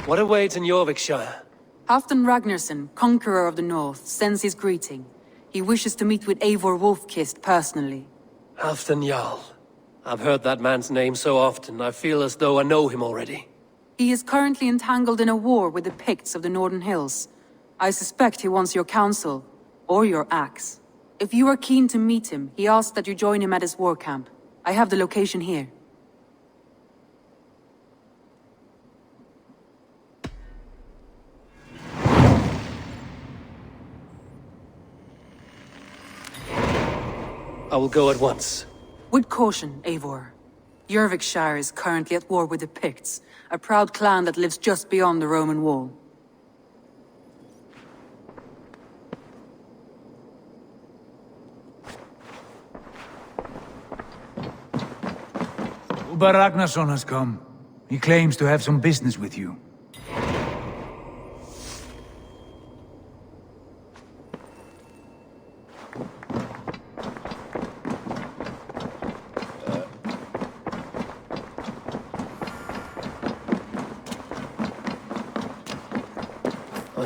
What awaits in Yorvikshire? Halfdan Ragnarsson, conqueror of the north, sends his greeting. He wishes to meet with Eivor Wolfkist personally. Halfdan Jarl. I've heard that man's name so often, I feel as though I know him already. He is currently entangled in a war with the Picts of the Northern Hills. I suspect he wants your counsel, or your axe. If you are keen to meet him, he asks that you join him at his war camp. I have the location here. I will go at once. With caution, Eivor. Yorvikshire is currently at war with the Picts, a proud clan that lives just beyond the Roman wall. Uber Ragnarsson has come. He claims to have some business with you.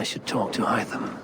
I should talk to Hytham.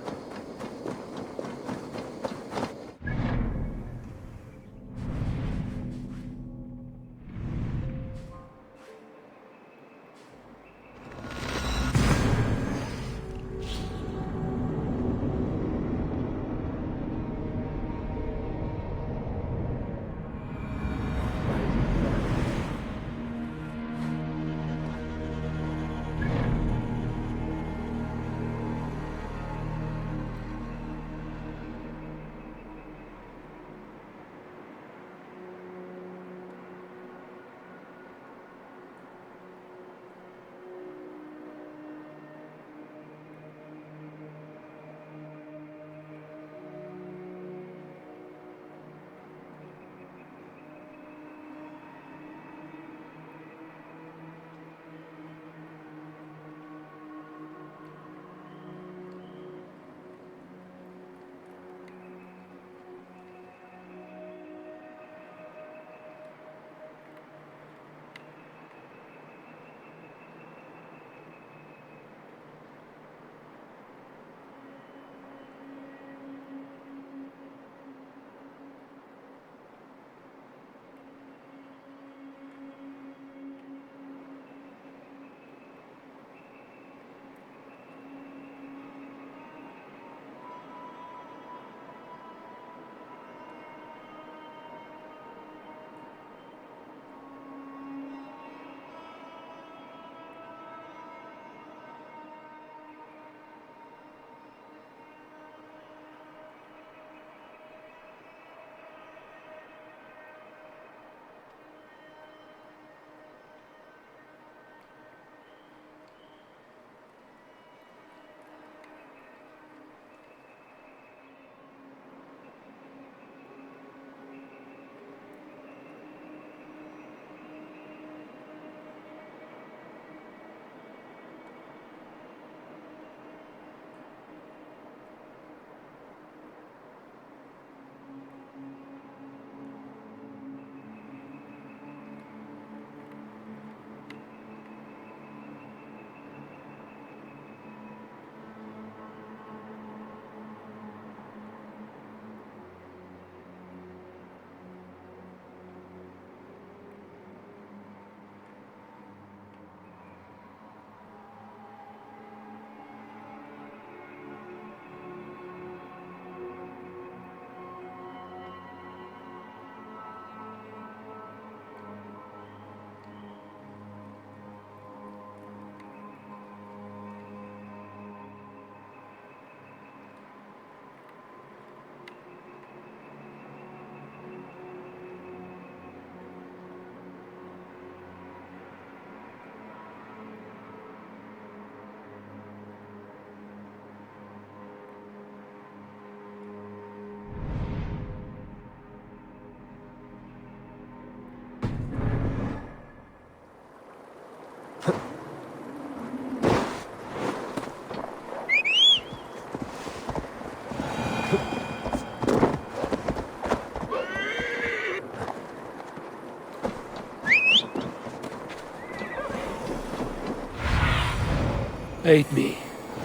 Aid me.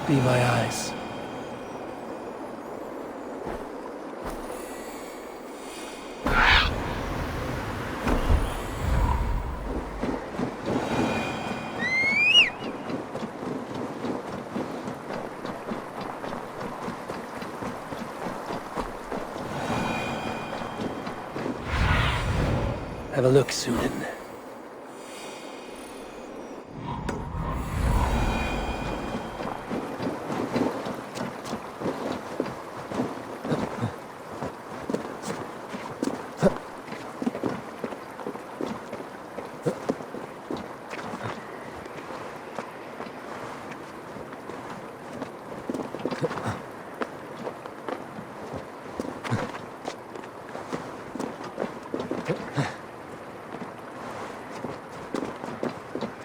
Be my eyes. Have a look, Sunan.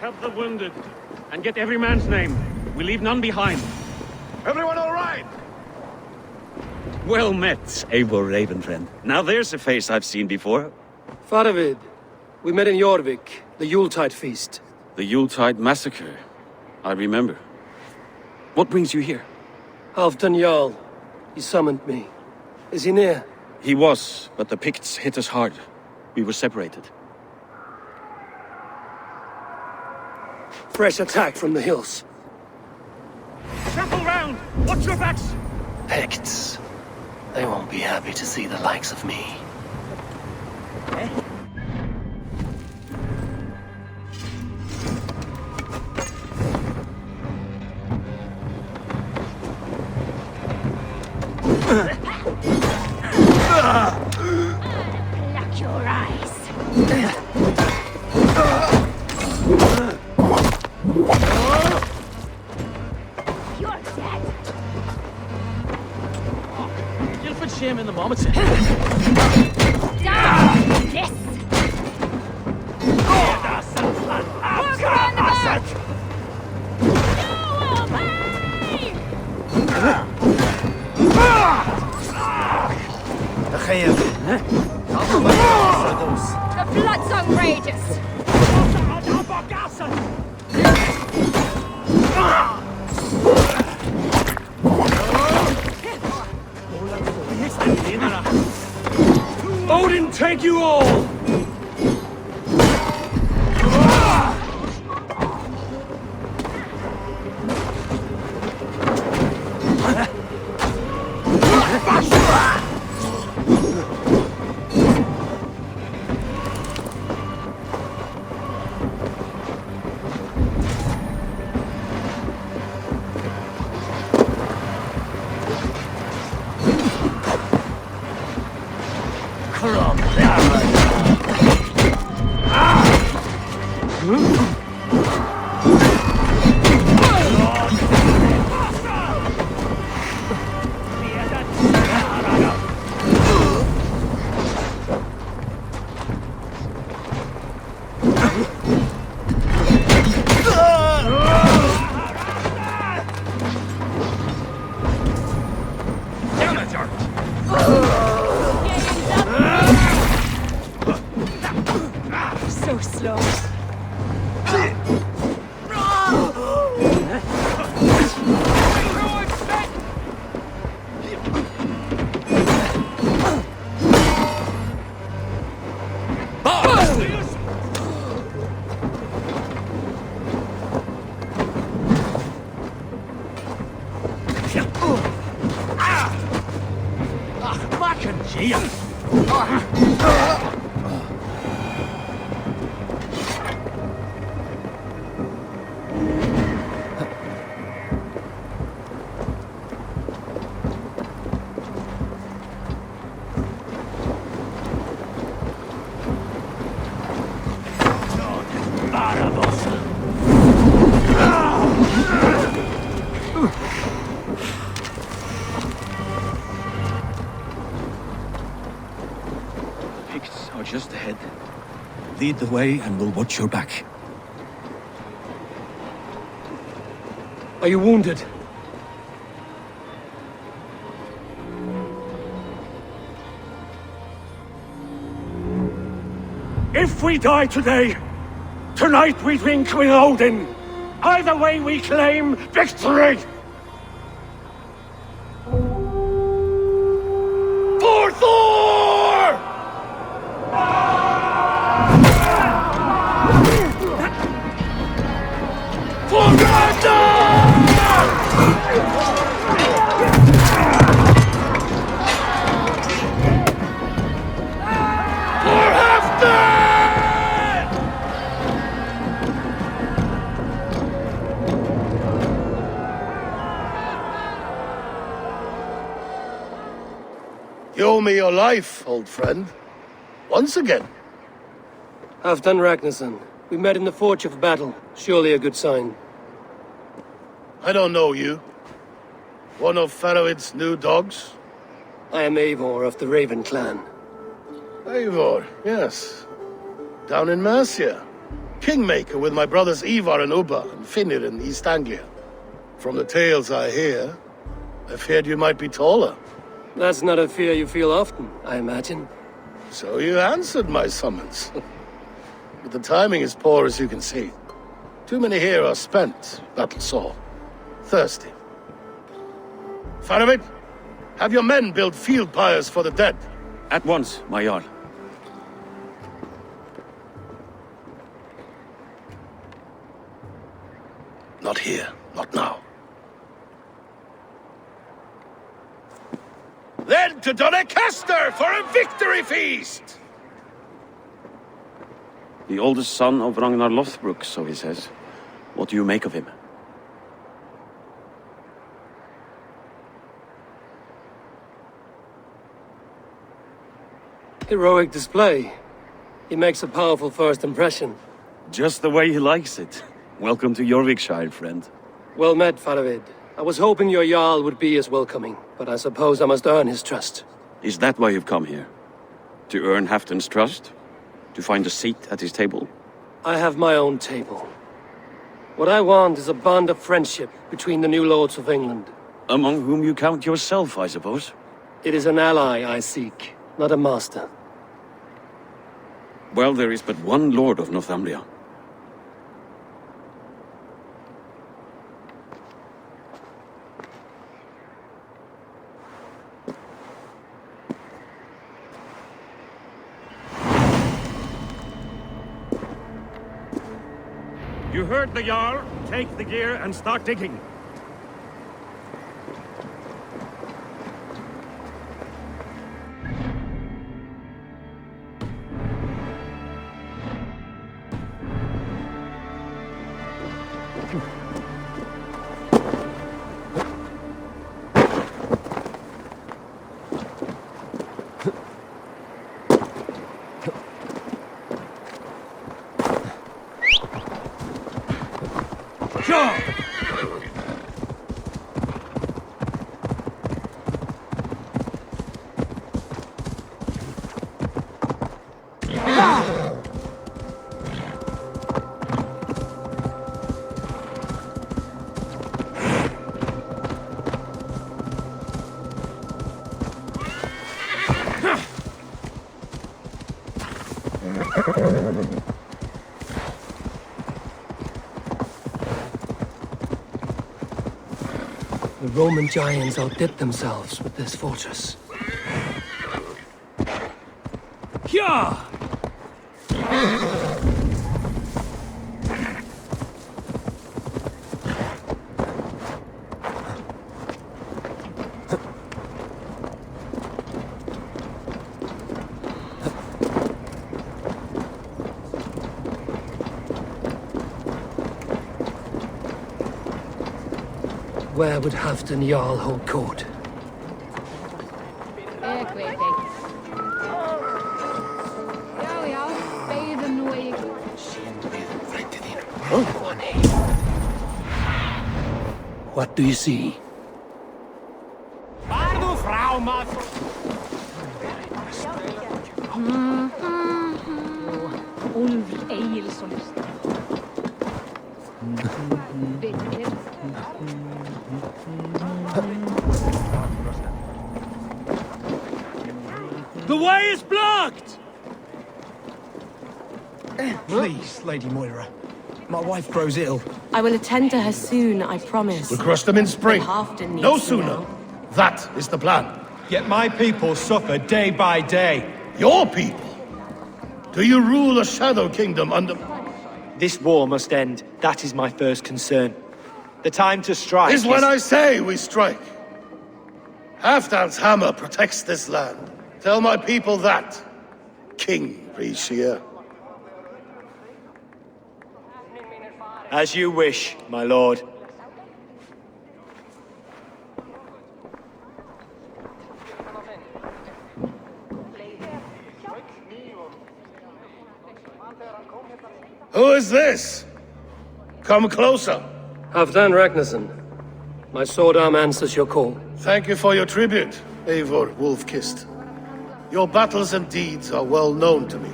Help the wounded, and get every man's name. We leave none behind. Everyone all right? Well met, Eivor Ravenfriend. Now there's a face I've seen before. Faravid, we met in Jorvik, the Yuletide feast. The Yuletide massacre. I remember. What brings you here? Hafdan Jarl. He summoned me. Is he near? He was, but the Picts hit us hard. We were separated. Fresh attack from the hills. Circle round! Watch your backs! Picts. They won't be happy to see the likes of me. Lock your eyes. You're dead. Guildford shame in the moment. Down! This! Work around the back! You will pay! The blood song rages! Odin, take you all! So slow. Picts are just ahead. Lead the way and we'll watch your back. Are you wounded? If we die today, tonight we drink with Odin. Either way, we claim victory! For Thor! For Ragnar! For Hafthor! You owe me your life, old friend. Once again. Hafdan Ragnarsson. We met in the Forge of Battle. Surely a good sign. I don't know you. One of Faroid's new dogs? I am Eivor of the Raven clan. Eivor, yes. Down in Mercia. Kingmaker with my brothers Ivar and Ubba and Finnir in East Anglia. From the tales I hear, I feared you might be taller. That's not a fear you feel often, I imagine. So you answered my summons. But the timing is poor, as you can see. Too many here are spent, battle-sore, thirsty. Faroid, have your men build field pyres for the dead. At once, my Jarl. Not here, not now. Then to Doncaster for a victory feast! The oldest son of Ragnar Lothbrok, so he says. What do you make of him? Heroic display. He makes a powerful first impression. Just the way he likes it. Welcome to Yorvikshire, friend. Well met, Faroid. I was hoping your Jarl would be as welcoming, but I suppose I must earn his trust. Is that why you've come here? To earn Halfdan's trust? To find a seat at his table? I have my own table. What I want is a bond of friendship between the new lords of England. Among whom you count yourself, I suppose? It is an ally I seek, not a master. Well, there is but one lord of Northumbria. You heard the Jarl. Take the gear and start digging. The Roman giants outdid themselves with this fortress. Yeah! Where would Hafdan Jarl hold court? What do you see? The way is blocked! Please, Lady Moira. My wife grows ill. I will attend to her soon, I promise. We'll crush them in spring. But Haften needs No me sooner. now. That is the plan. Yet my people suffer day by day. Your people? Do you rule a shadow kingdom under... This war must end. That is my first concern. The time to strike is when I say we strike. Halfdan's hammer protects this land. Tell my people that, King Rishia. As you wish, my lord. Who is this? Come closer. Hafdan Ragnarsson. My sword arm answers your call. Thank you for your tribute, Eivor Wolf-Kissed. Your battles and deeds are well known to me.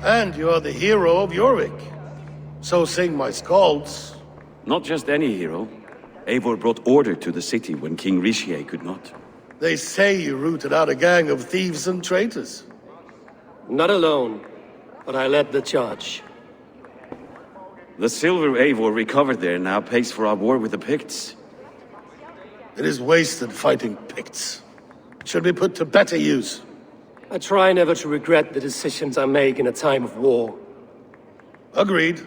And you are the hero of Jorvik. So sing my skalds. Not just any hero. Eivor brought order to the city when King Rishia could not. They say you rooted out a gang of thieves and traitors. Not alone, but I led the charge. The silver Eivor recovered there now pays for our war with the Picts. It is wasted fighting Picts. Should be put to better use. I try never to regret the decisions I make in a time of war. Agreed.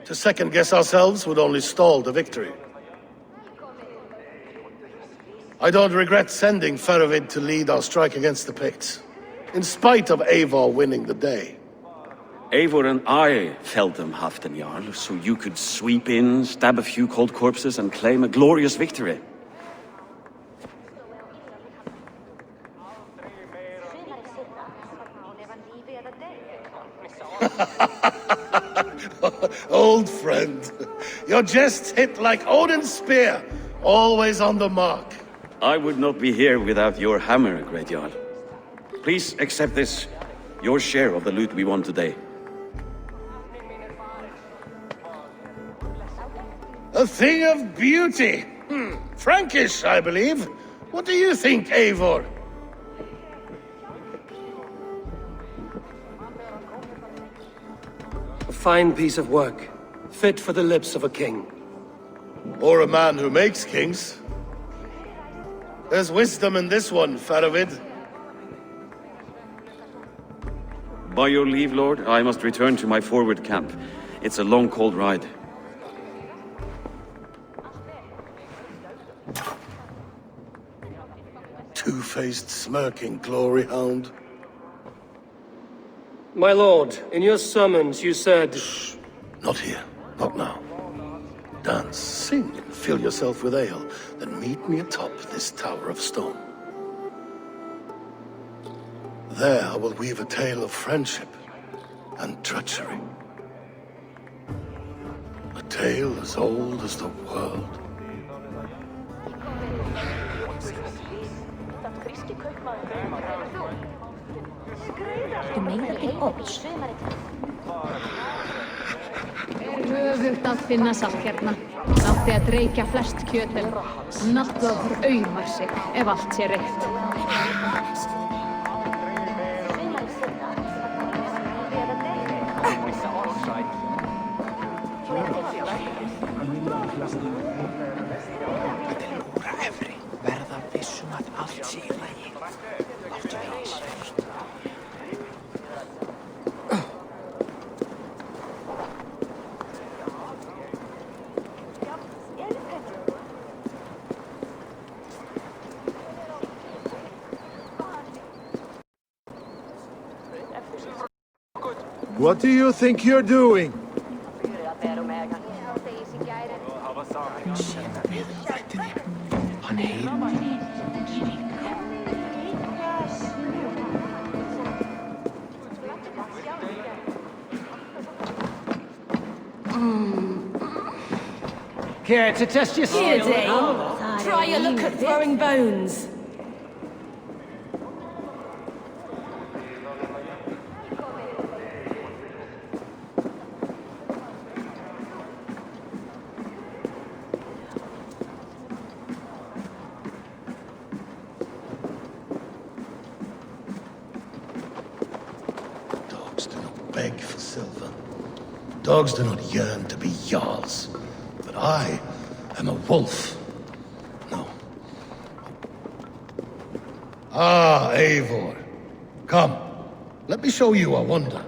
To second-guess ourselves would only stall the victory. I don't regret sending Faravid to lead our strike against the Picts, in spite of Eivor winning the day. Eivor and I felled them, Hafdan Jarl, so you could sweep in, stab a few cold corpses, and claim a glorious victory. Old friend, your jests hit like Odin's spear, always on the mark. I would not be here without your hammer, Great Jarl. Please accept this, your share of the loot we won today. A thing of beauty. Frankish, I believe. What do you think, Eivor? A fine piece of work, fit for the lips of a king. Or a man who makes kings. There's wisdom in this one, Faravid. By your leave, Lord, I must return to my forward camp. It's a long, cold ride. Two-faced, smirking glory hound. My lord, in your summons you said... Shh. Not here. Not now. Dance, sing, and fill yourself with ale. Then meet me atop this tower of stone. There I will weave a tale of friendship and treachery. A tale as old as the world. Höfugt að finna salt hérna. Átti að dreikja flest kjötel. Náttu að aumar sig ef allt sé reykt. What do you think you're doing? Care to test your skill? Here, Dane. Try your look at throwing bones. Dogs do not beg for silver. Dogs do not yearn to be jarls, but I am a wolf. No. Ah, Eivor. Come, let me show you a wonder.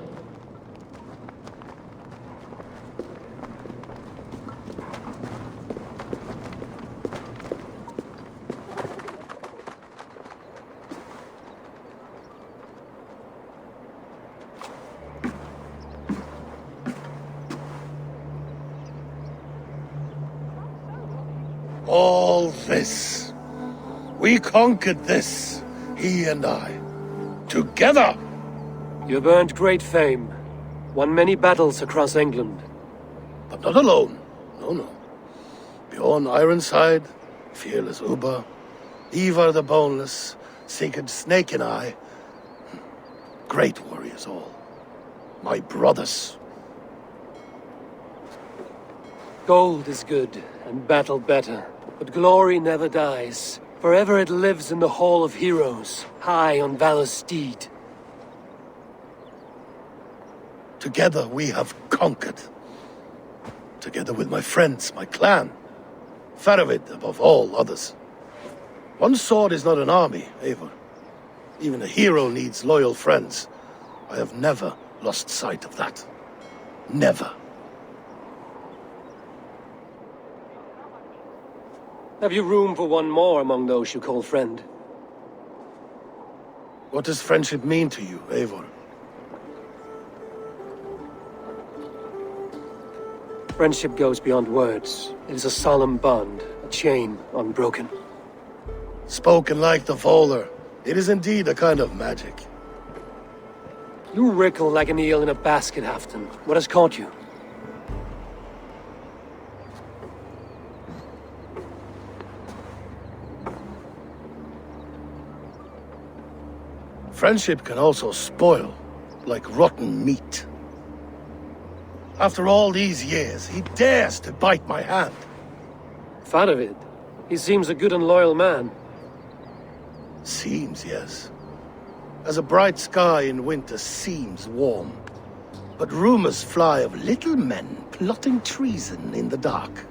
All this. We conquered this, he and I. Together! You've earned great fame. Won many battles across England. But not alone. No, no. Bjorn Ironside, fearless Uber, Eivor the Boneless, Sigurd Snake and I. Great warriors all. My brothers. Gold is good, and battle better. But glory never dies. Forever it lives in the Hall of Heroes, high on Valor's steed. Together we have conquered. Together with my friends, my clan. Faravid above all others. One sword is not an army, Eivor. Even a hero needs loyal friends. I have never lost sight of that. Never. Have you room for one more among those you call friend? What does friendship mean to you, Eivor? Friendship goes beyond words. It is a solemn bond, a chain unbroken. Spoken like the Volar, it is indeed a kind of magic. You wrinkle like an eel in a basket, Hafton. What has caught you? Friendship can also spoil, like rotten meat. After all these years, he dares to bite my hand. Faravid. He seems a good and loyal man. Seems, yes. As a bright sky in winter seems warm. But rumors fly of little men plotting treason in the dark.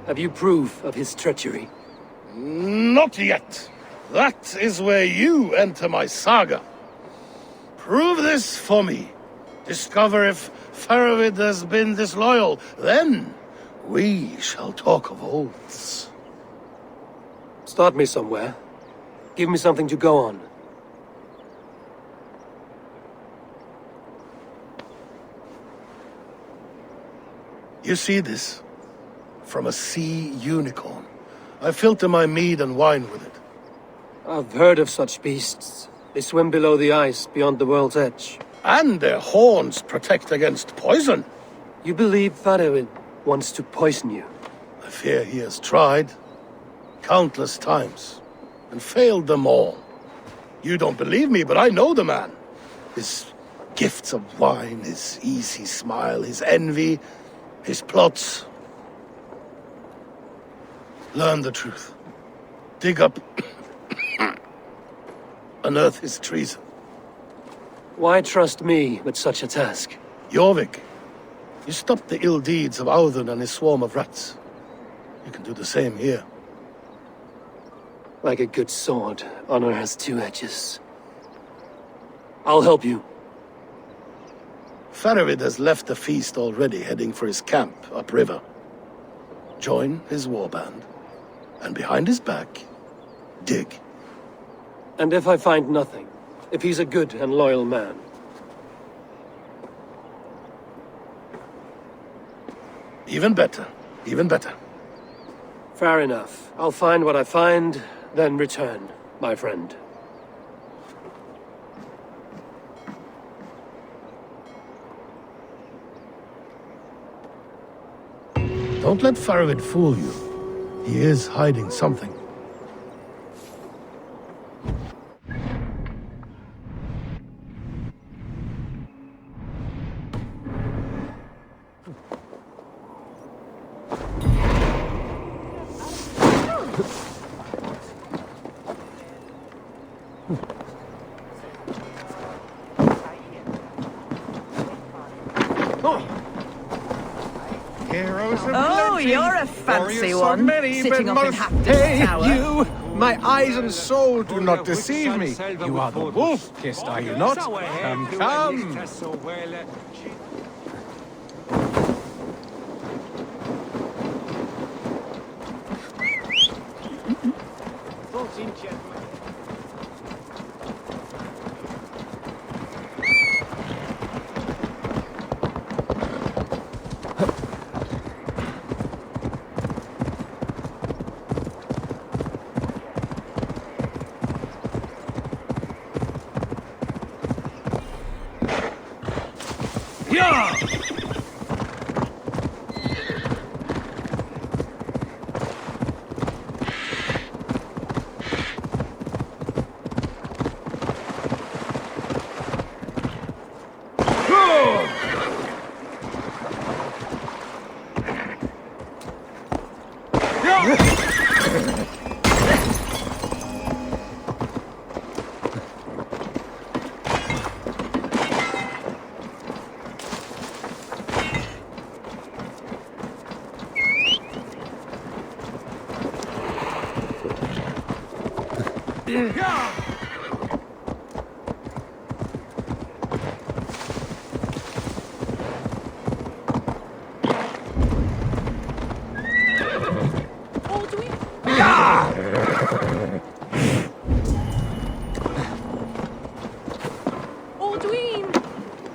Have you proof of his treachery? Not yet. That is where you enter my saga. Prove this for me. Discover if Faravid has been disloyal. Then we shall talk of oaths. Start me somewhere. Give me something to go on. You see this? From a sea unicorn. I filter my mead and wine with it. I've heard of such beasts. They swim below the ice, beyond the world's edge. And their horns protect against poison. You believe Faravid wants to poison you? I fear he has tried. Countless times. And failed them all. You don't believe me, but I know the man. His gifts of wine, his easy smile, his envy, his plots. Learn the truth. Dig up... unearth his treason. Why trust me with such a task? Jorvik, you stopped the ill deeds of Audun and his swarm of rats. You can do the same here. Like a good sword, honor has two edges. I'll help you. Faravid has left the feast already, heading for his camp upriver. Join his warband, and behind his back, dig. And if I find nothing, if he's a good and loyal man? Even better, even better. Fair enough. I'll find what I find, then return, my friend. Don't let Faravid fool you. He is hiding something. Oh! Heroes of Oh, legend. you're a fancy Warriors one, so many, sitting but up in most... Hafdan's Hey, tower. you! My eyes and soul do not deceive me. You are the wolf-kissed, are you not? Come, come.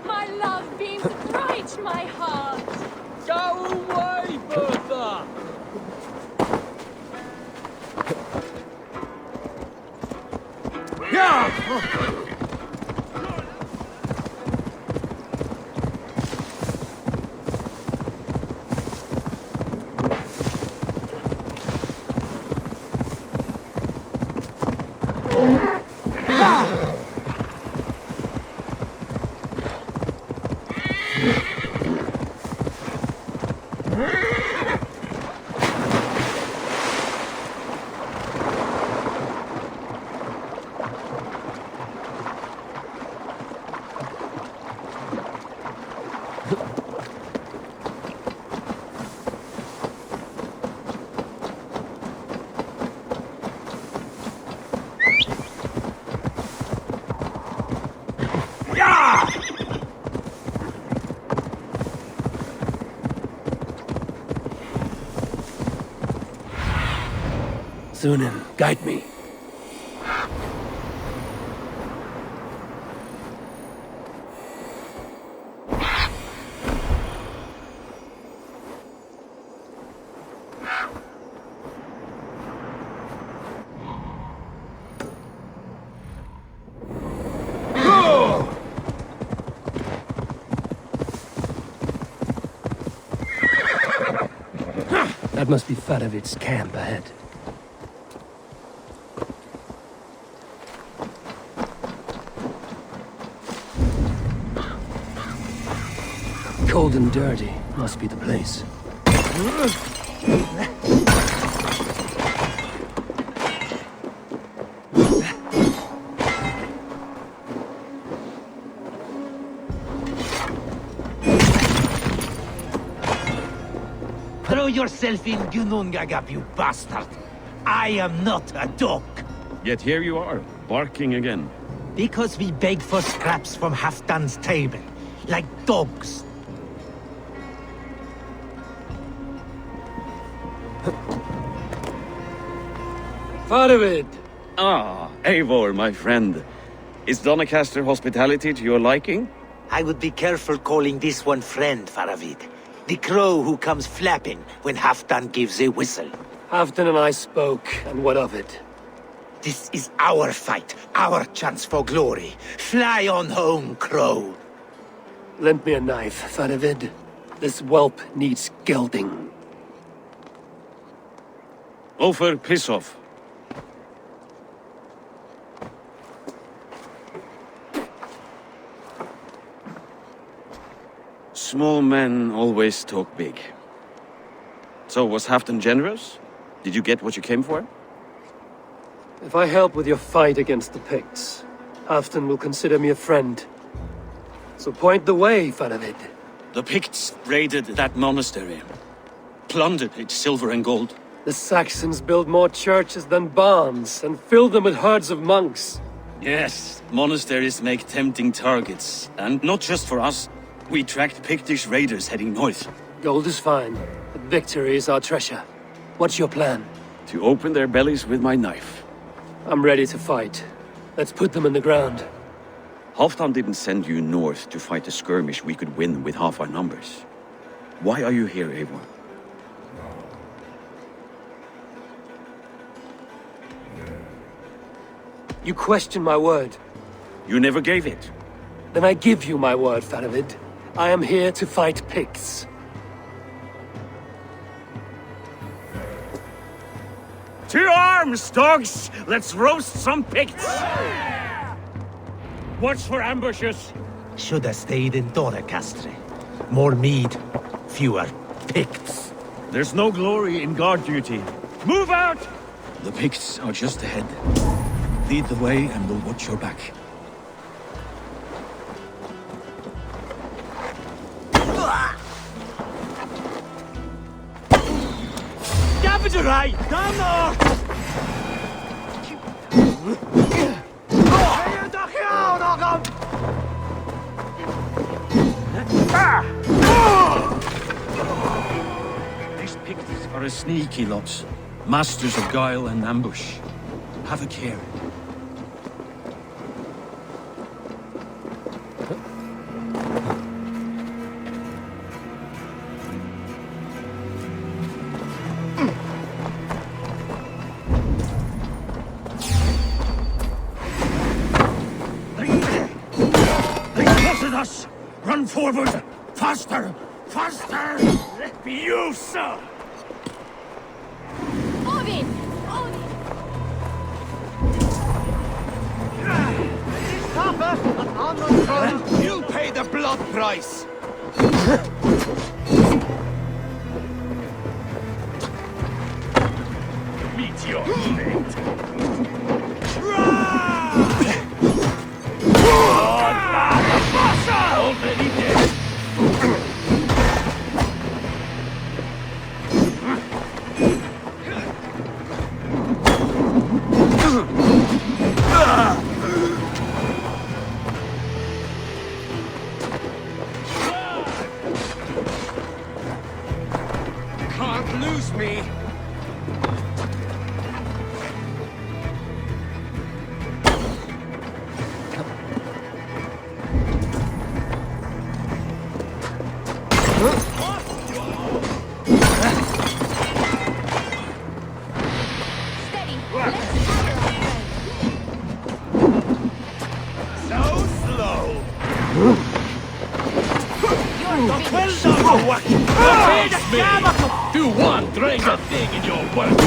My love beams bright my heart. Go away, Bertha! Sunan, guide me. That must be Faravid's camp ahead. Cold and dirty must be the place. Throw yourself in Gunungagap, you bastard! I am not a dog! Yet here you are, barking again. Because we beg for scraps from Hafdan's table, like dogs. Faravid! Ah, Eivor, my friend. Is Doncaster hospitality to your liking? I would be careful calling this one friend, Faravid. The crow who comes flapping when Hafdan gives a whistle. Hafdan and I spoke, and what of it? This is our fight, our chance for glory. Fly on home, crow. Lend me a knife, Faravid. This whelp needs gelding. Ofer, piss off. Small men always talk big. So, was Hafdan generous? Did you get what you came for? If I help with your fight against the Picts, Hafdan will consider me a friend. So point the way, Faravid. The Picts raided that monastery, plundered its silver and gold. The Saxons build more churches than barns and fill them with herds of monks. Yes, monasteries make tempting targets. And not just for us. We tracked Pictish raiders heading north. Gold is fine, but victory is our treasure. What's your plan? To open their bellies with my knife. I'm ready to fight. Let's put them in the ground. Halfdan didn't send you north to fight a skirmish we could win with half our numbers. Why are you here, Eivor? You question my word. You never gave it. Then I give you my word, Faravid. I am here to fight Picts. To arms, dogs! Let's roast some Picts! Watch for ambushes. Should have stayed in Doracastre. More mead, fewer Picts. There's no glory in guard duty. Move out! The Picts are just ahead. Lead the way and we'll watch your back. Gaviderai! Down These Picts are a sneaky lot. Masters of guile and ambush. Have a care. us! Run forward! Faster! Faster! Let me you, sir! Odin! Odin! You'll pay the blood price! Meet your fate! Already dead! Can't lose me! Do one dragon thing in your work!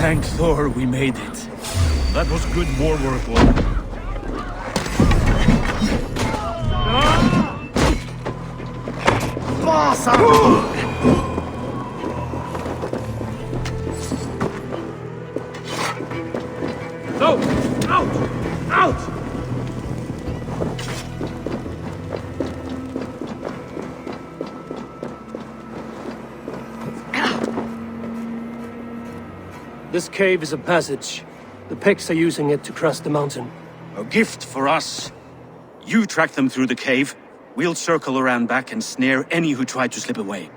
Thank Thor we made it. That was good war work, Wall. No! Out! Out! This cave is a passage. The Picts are using it to cross the mountain. A gift for us. You track them through the cave. We'll circle around back and snare any who try to slip away.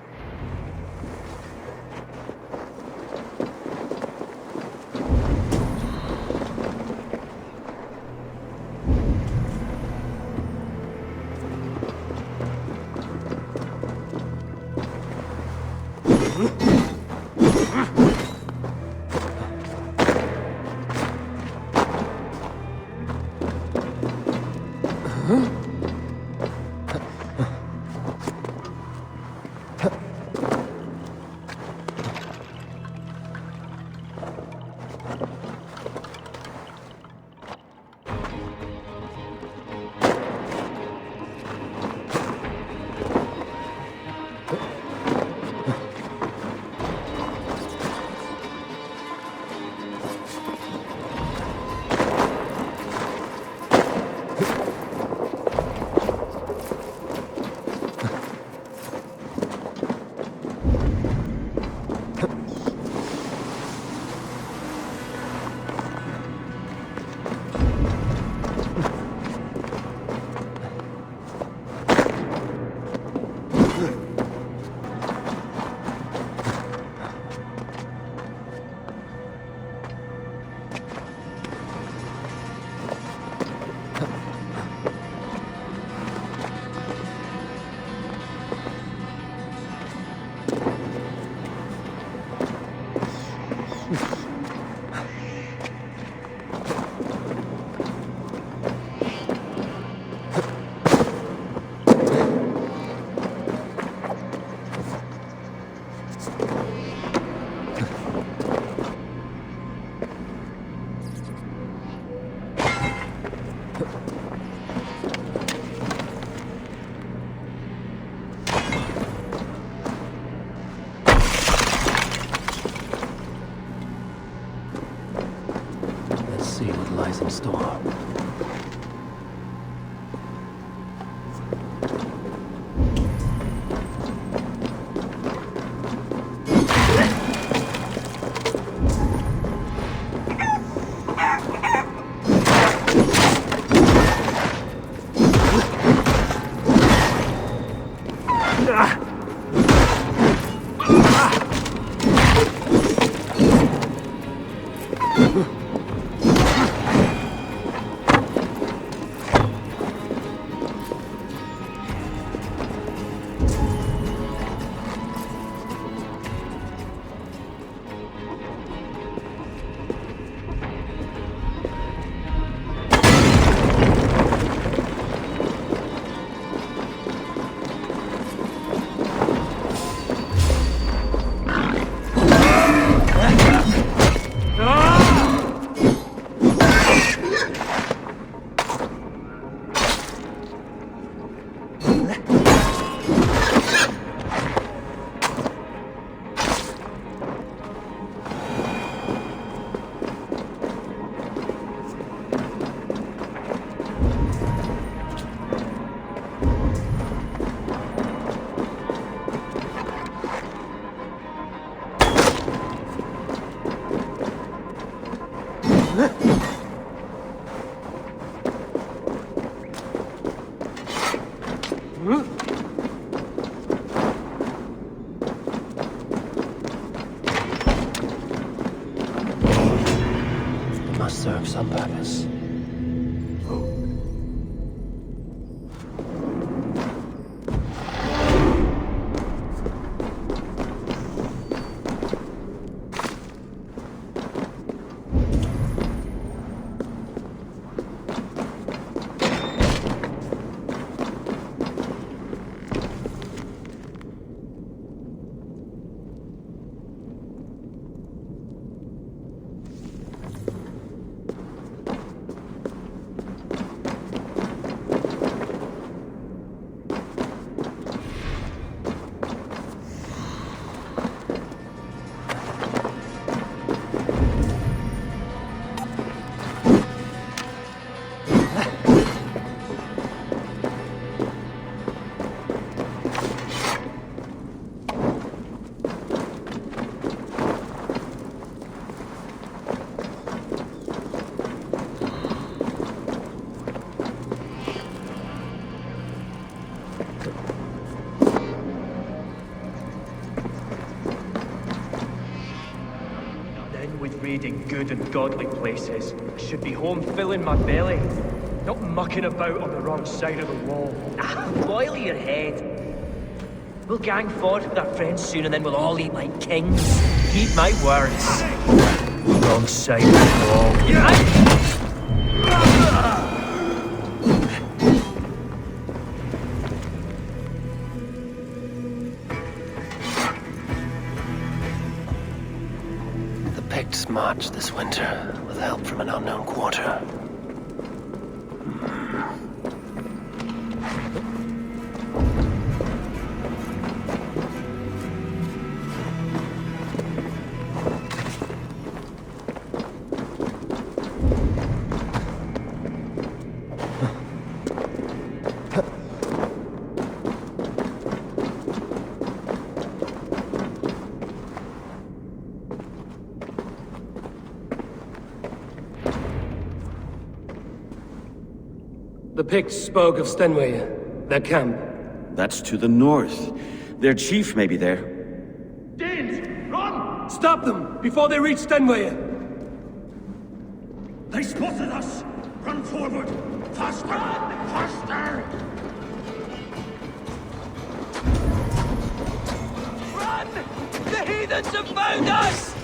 In store. Serve some purpose. Raiding good and godly places. I should be home filling my belly, not mucking about on the wrong side of the wall. Boil your head. We'll gang forth with our friends soon and then we'll all eat like kings. Heed my words. Wrong side of the wall. march this winter with help from an unknown quarter. The Picts spoke of Stenway, their camp. That's to the north. Their chief may be there. Danes, run! Stop them before they reach Stenway. They spotted us! Run forward! Faster! Faster! Run! The heathens have found us!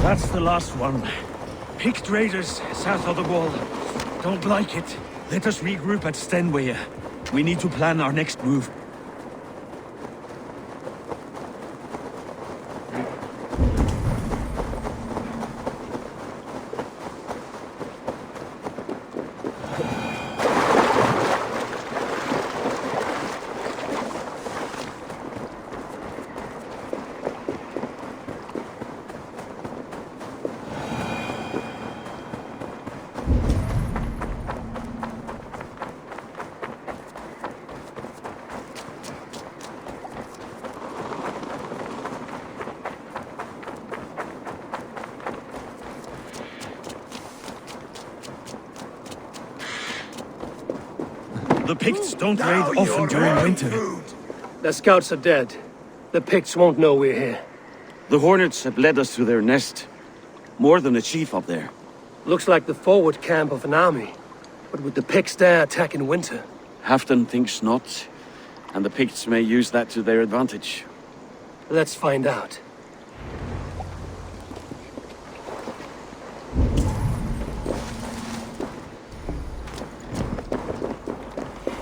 That's the last one. Picked raiders south of the wall. Don't like it. Let us regroup at Stenway. We need to plan our next move. The Picts don't raid often during winter. Their scouts are dead. The Picts won't know we're here. The Hornets have led us to their nest. More than a chief up there. Looks like the forward camp of an army. But would the Picts dare attack in winter? Haften thinks not. And the Picts may use that to their advantage. Let's find out.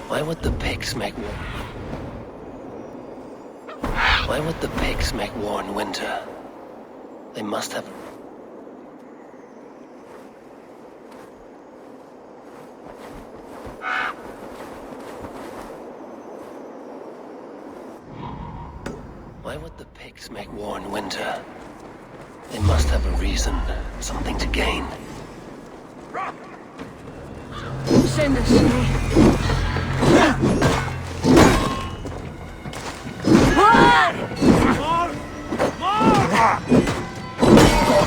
Why would the Picts make war? Why would the Picts make war in winter? They must have... Why would the Picts make war in winter? They must have a reason, something to gain. Send us away.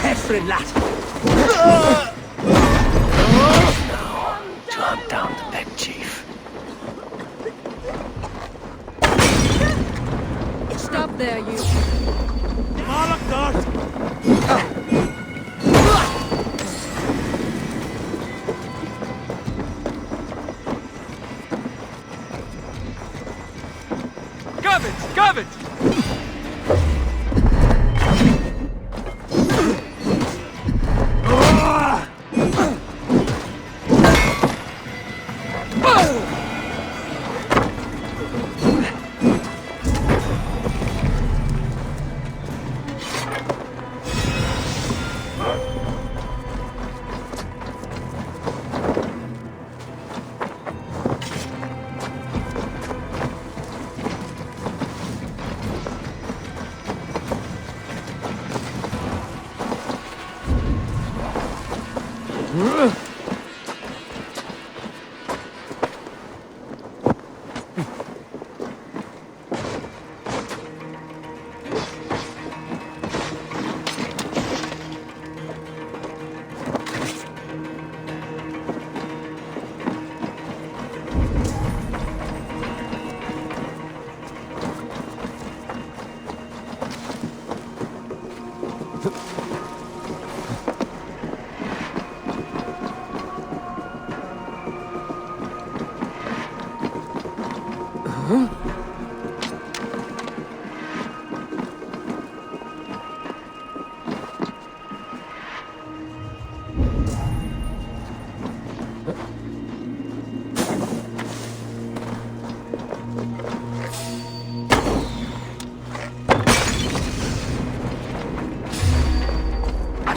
Hefrin, lad! Now, to hunt down the Pict chief. Stop there, you. Gavin!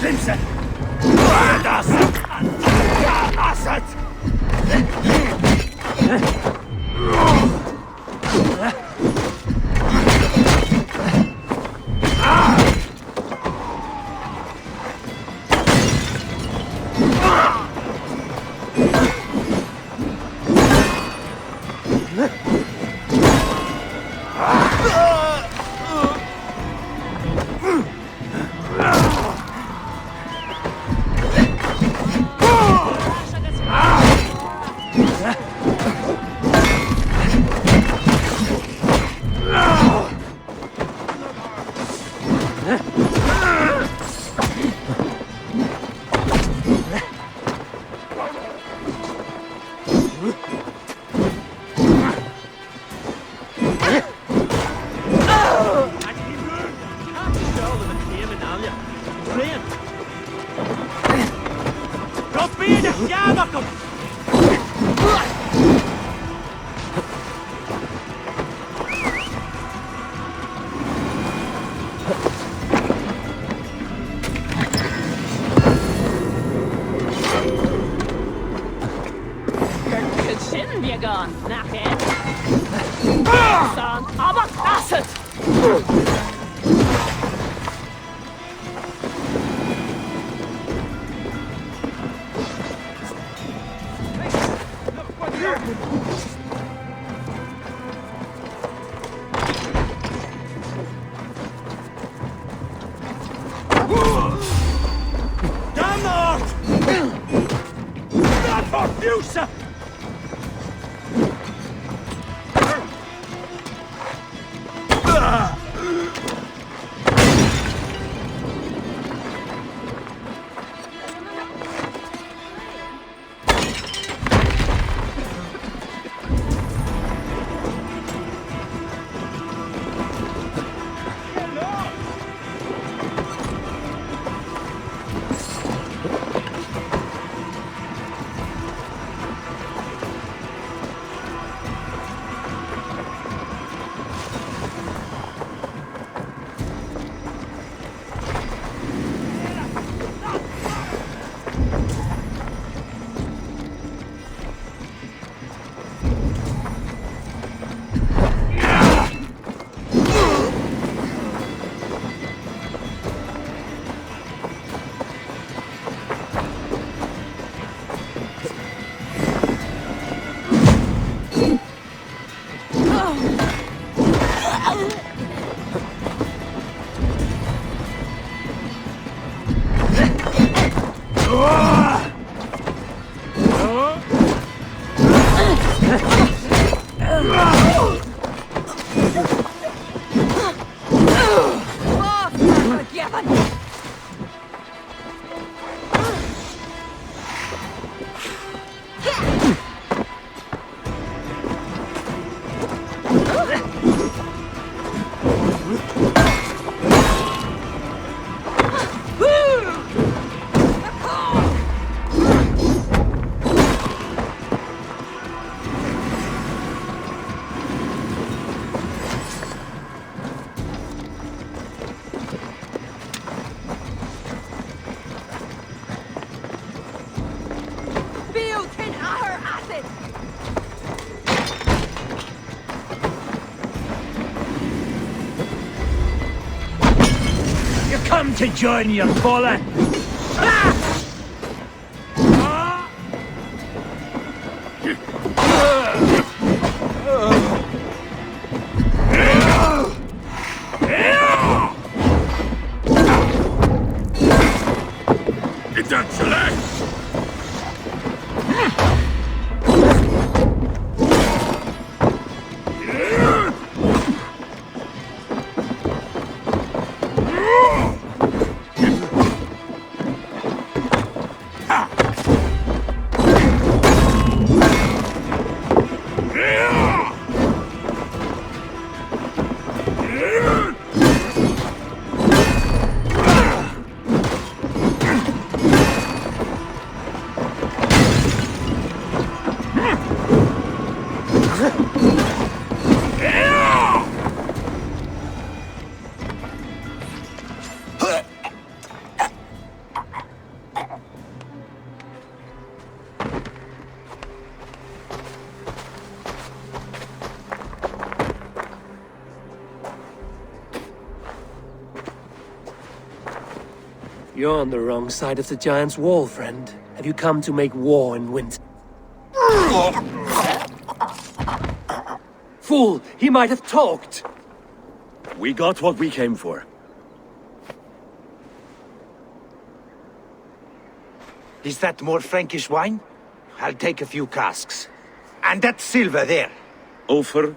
Vincent! Das! Asset! To join your fallen. You're on the wrong side of the giant's wall, friend. Have you come to make war in winter? Fool! He might have talked! We got what we came for. Is that more Frankish wine? I'll take a few casks. And that silver there. Ulfr,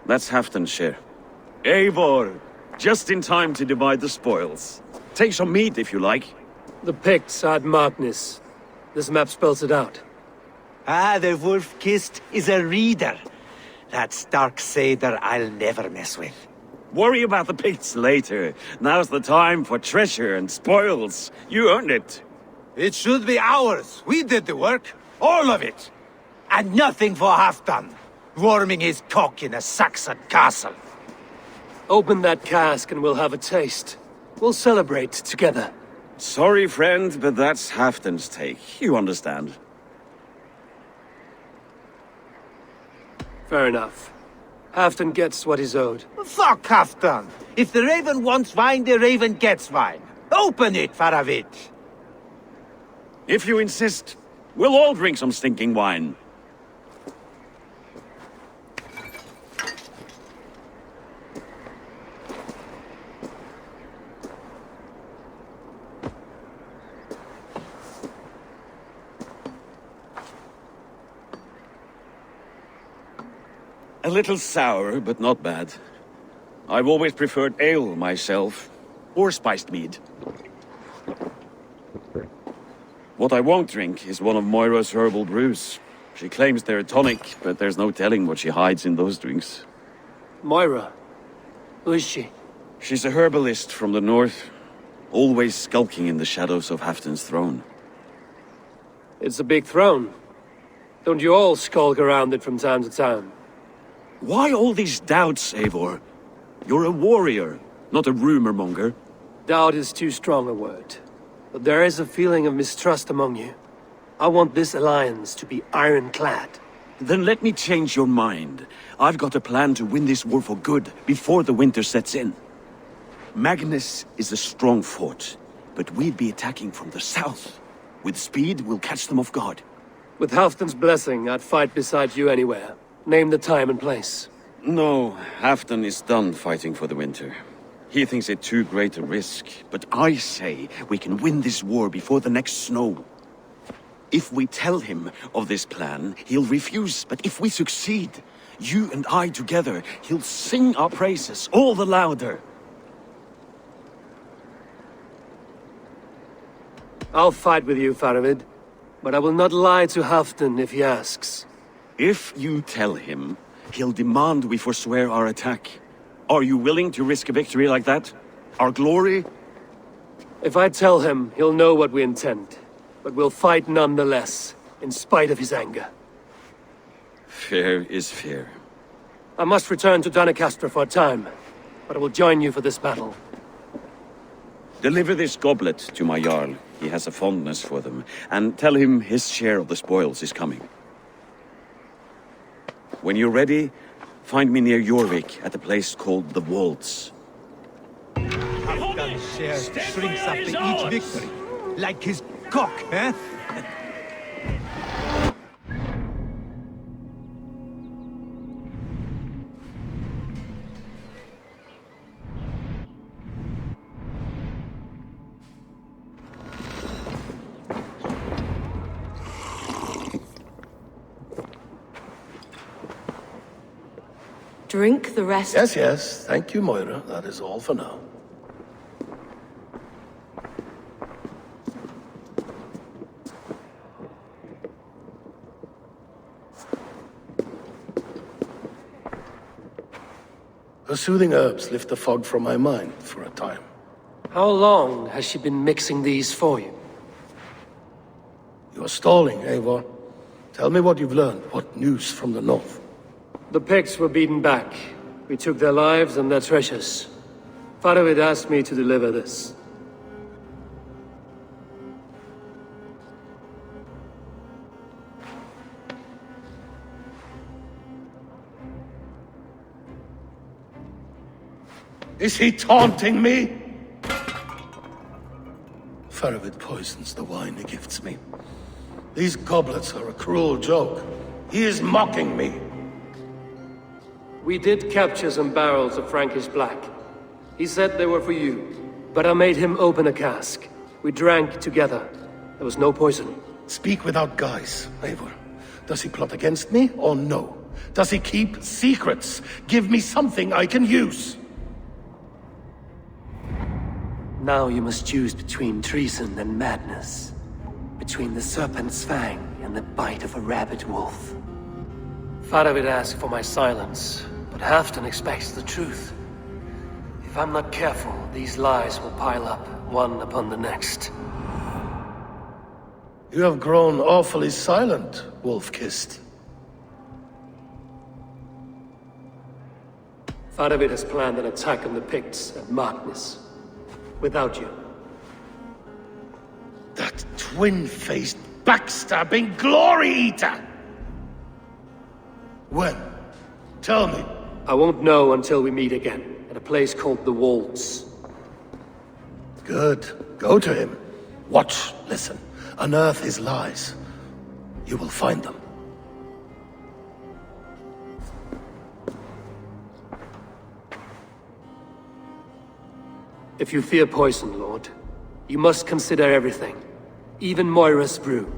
that's Halfdan's share. Eivor, just in time to divide the spoils. Take some meat if you like. The Picts are at Magnus. This map spells it out. Ah, the wolf-kissed is a reader. That stark satyr I'll never mess with. Worry about the Picts later. Now's the time for treasure and spoils. You earned it. It should be ours. We did the work. All of it. And nothing for Halfdan, warming his cock in a Saxon castle. Open that cask and we'll have a taste. We'll celebrate together. Sorry, friend, but that's Halfdan's take. You understand. Fair enough. Halfdan gets what he's owed. Fuck Halfdan! If the Raven wants wine, the Raven gets wine. Open it, Faravid! If you insist, we'll all drink some stinking wine. A little sour, but not bad. I've always preferred ale myself, or spiced mead. What I won't drink is one of Moira's herbal brews. She claims they're a tonic, but there's no telling what she hides in those drinks. Moira? Who is she? She's a herbalist from the north, always skulking in the shadows of Halfdan's throne. It's a big throne. Don't you all skulk around it from time to time? Why all these doubts, Eivor? You're a warrior, not a rumor-monger. Doubt is too strong a word. But there is a feeling of mistrust among you. I want this alliance to be ironclad. Then let me change your mind. I've got a plan to win this war for good, before the winter sets in. Magnus is a strong fort, but we'd be attacking from the south. With speed, we'll catch them off guard. With Halfdan's blessing, I'd fight beside you anywhere. Name the time and place. No, Halfdan is done fighting for the winter. He thinks it too great a risk, but I say we can win this war before the next snow. If we tell him of this plan, he'll refuse, but if we succeed, you and I together, he'll sing our praises all the louder. I'll fight with you, Faravid, but I will not lie to Halfdan if he asks. If you tell him, he'll demand we forswear our attack. Are you willing to risk a victory like that? Our glory? If I tell him, he'll know what we intend. But we'll fight nonetheless, in spite of his anger. Fair is fair. I must return to Doncaster for a time, but I will join you for this battle. Deliver this goblet to my Jarl. He has a fondness for them. And tell him his share of the spoils is coming. When you're ready, find me near Jorvik at a place called the Waltz. Halfdan's share shrinks after each victory. Like his cock, eh? Drink the rest. Yes, yes. Thank you, Moira. That is all for now. Her soothing herbs lift the fog from my mind for a time. How long has she been mixing these for you? You're stalling, Eivor. Tell me what you've learned. What news from the north? The Picts were beaten back. We took their lives and their treasures. Faravid asked me to deliver this. Is he taunting me? Faravid poisons the wine he gifts me. These goblets are a cruel joke. He is mocking me. We did capture some barrels of Frankish black. He said they were for you, but I made him open a cask. We drank together. There was no poison. Speak without guise, Eivor. Does he plot against me or no? Does he keep secrets? Give me something I can use. Now you must choose between treason and madness. Between the serpent's fang and the bite of a rabid wolf. Faravid asked for my silence, but Hafton expects the truth. If I'm not careful, these lies will pile up, one upon the next. You have grown awfully silent, Wolf-Kissed. Faravid has planned an attack on the Picts at Magnus. Without you. That twin-faced, backstabbing glory-eater! When? Tell me. I won't know until we meet again, at a place called the Walls. Good. Go to him. Watch, listen. Unearth his lies. You will find them. If you fear poison, Lord, you must consider everything. Even Moira's brew.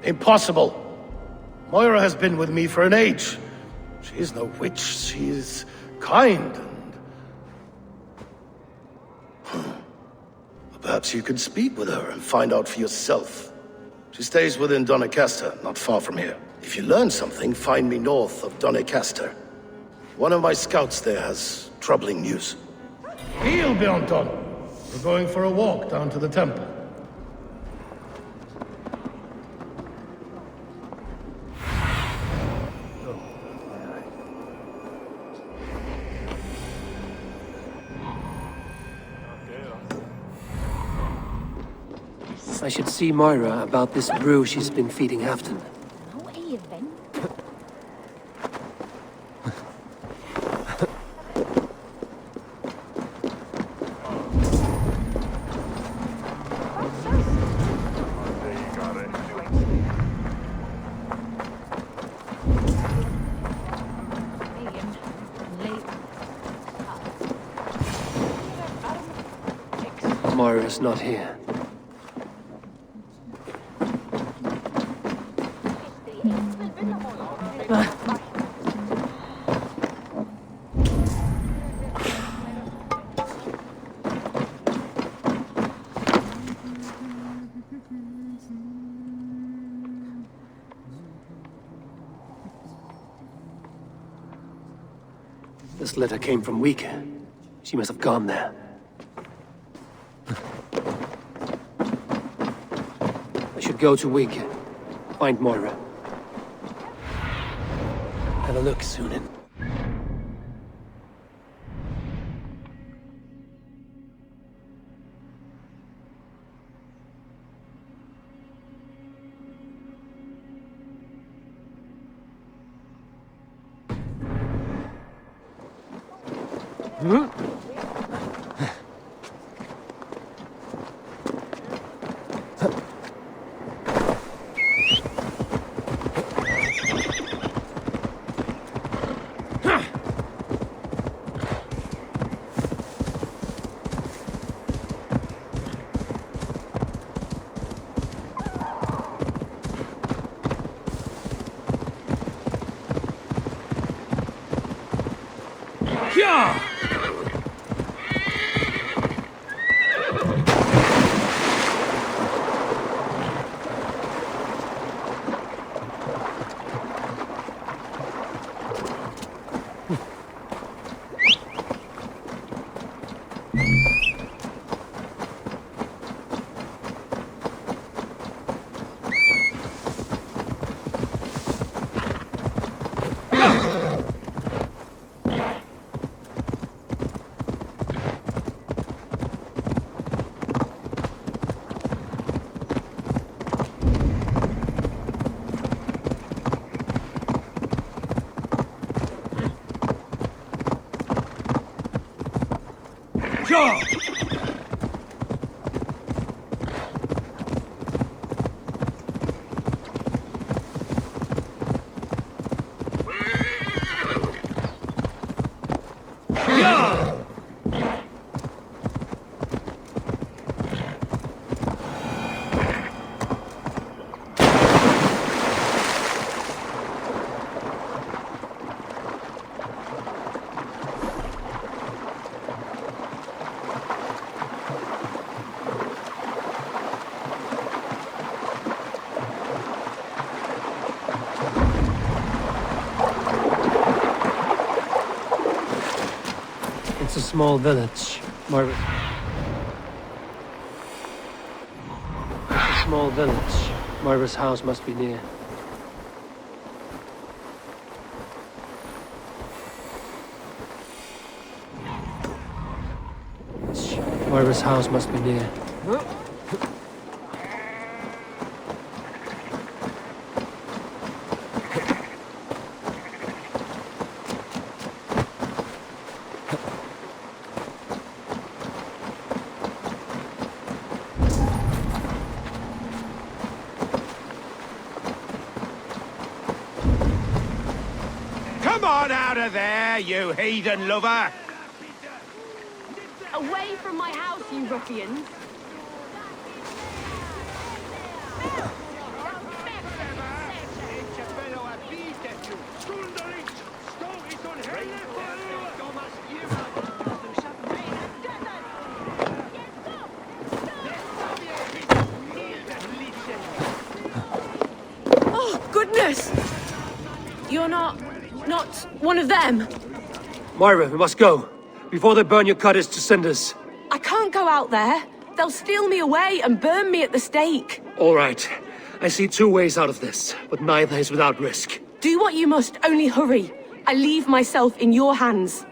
Impossible! Moira has been with me for an age. She is no witch. She is kind and... Perhaps you could speak with her and find out for yourself. She stays within Doncaster, not far from here. If you learn something, find me north of Doncaster. One of my scouts there has troubling news. Heel, Bjornton! We're going for a walk down to the temple. I should see Moira about this brew she's been feeding Hafton. Moira's not here. This letter came from Wika. She must have gone there. I should go to Wika. Find Moira. Have a look, Sunan. It's a small village. It's a small village. Moira's house must be near. Moira's house must be near. Come on out of there, you heathen lover! Away from my house, you ruffians! Oh, goodness! You're not one of them? Moira, we must go. Before they burn your cutters to cinders. I can't go out there. They'll steal me away and burn me at the stake. All right. I see two ways out of this, but neither is without risk. Do what you must, only hurry. I leave myself in your hands.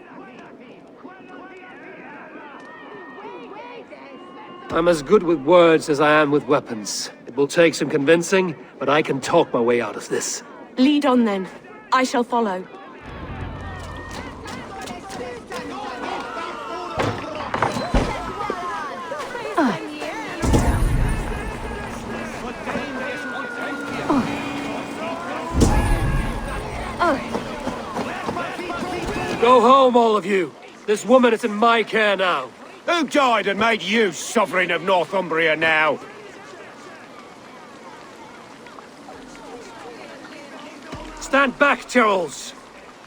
I'm as good with words as I am with weapons. It will take some convincing, but I can talk my way out of this. Lead on then. I shall follow. Go home, all of you. This woman is in my care now. Who died and made you sovereign of Northumbria now? Stand back, Tyrrells.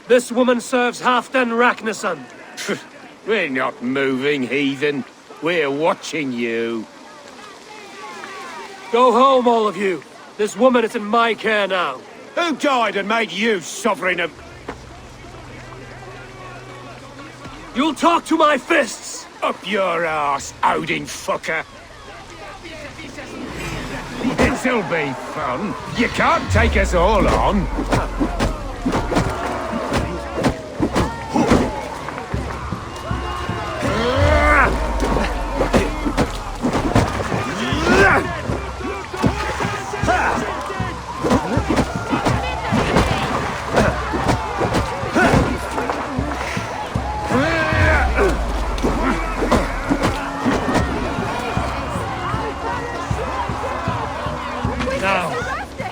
This woman serves Halfdan Ragnarsson. We're not moving, heathen. We're watching you. Go home, all of you. This woman is in my care now. Who died and made you sovereign of... You'll talk to my fists! Up your arse, Odin fucker! This'll be fun. You can't take us all on.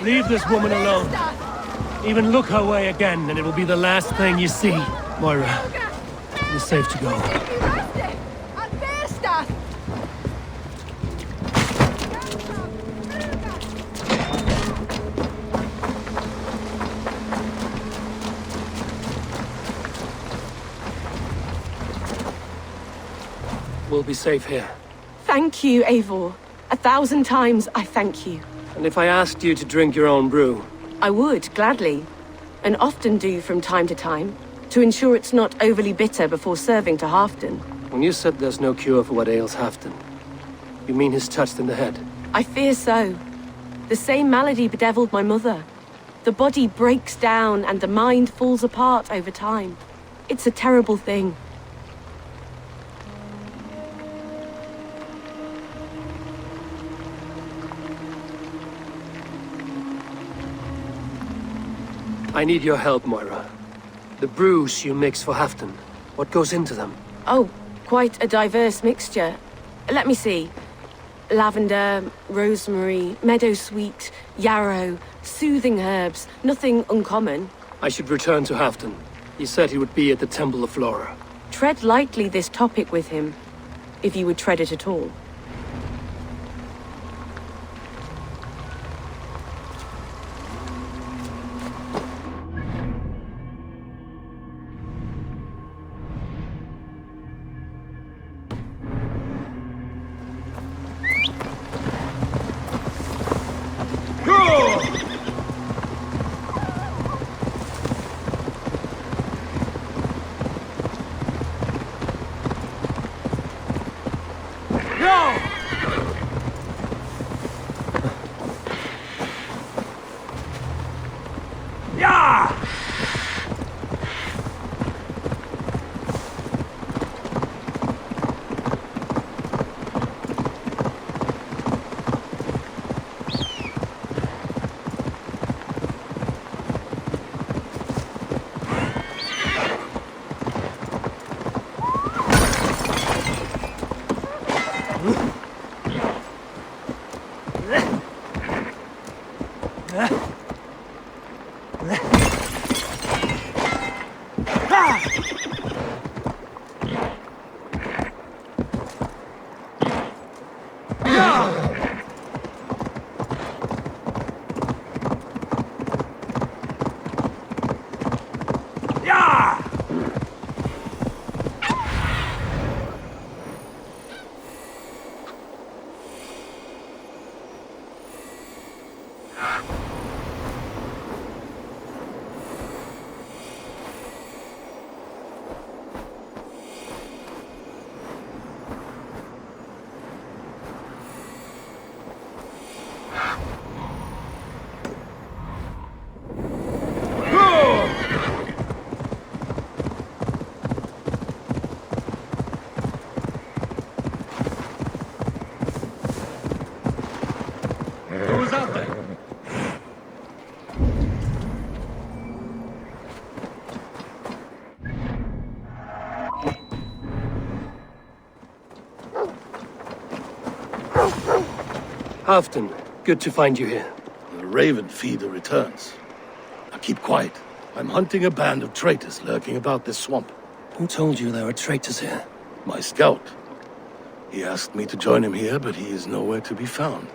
Leave this woman alone. Even look her way again, and it will be the last thing you see. Moira, you're safe to go. We'll be safe here. Thank you, Eivor. 1,000 times I thank you. And if I asked you to drink your own brew? I would, gladly. And often do from time to time, to ensure it's not overly bitter before serving to Halfdan. When you said there's no cure for what ails Halfdan, you mean he's touched in the head? I fear so. The same malady bedeviled my mother. The body breaks down and the mind falls apart over time. It's a terrible thing. I need your help, Moira. The brews you mix for Halfdan, what goes into them? Oh, quite a diverse mixture. Let me see. Lavender, rosemary, meadowsweet, yarrow, soothing herbs, nothing uncommon. I should return to Halfdan. He said he would be at the Temple of Flora. Tread lightly this topic with him, if you would tread it at all. out there! Hafton, good to find you here. The Raven feeder returns. Now keep quiet. I'm hunting a band of traitors lurking about this swamp. Who told you there were traitors here? My scout. He asked me to join him here, but he is nowhere to be found.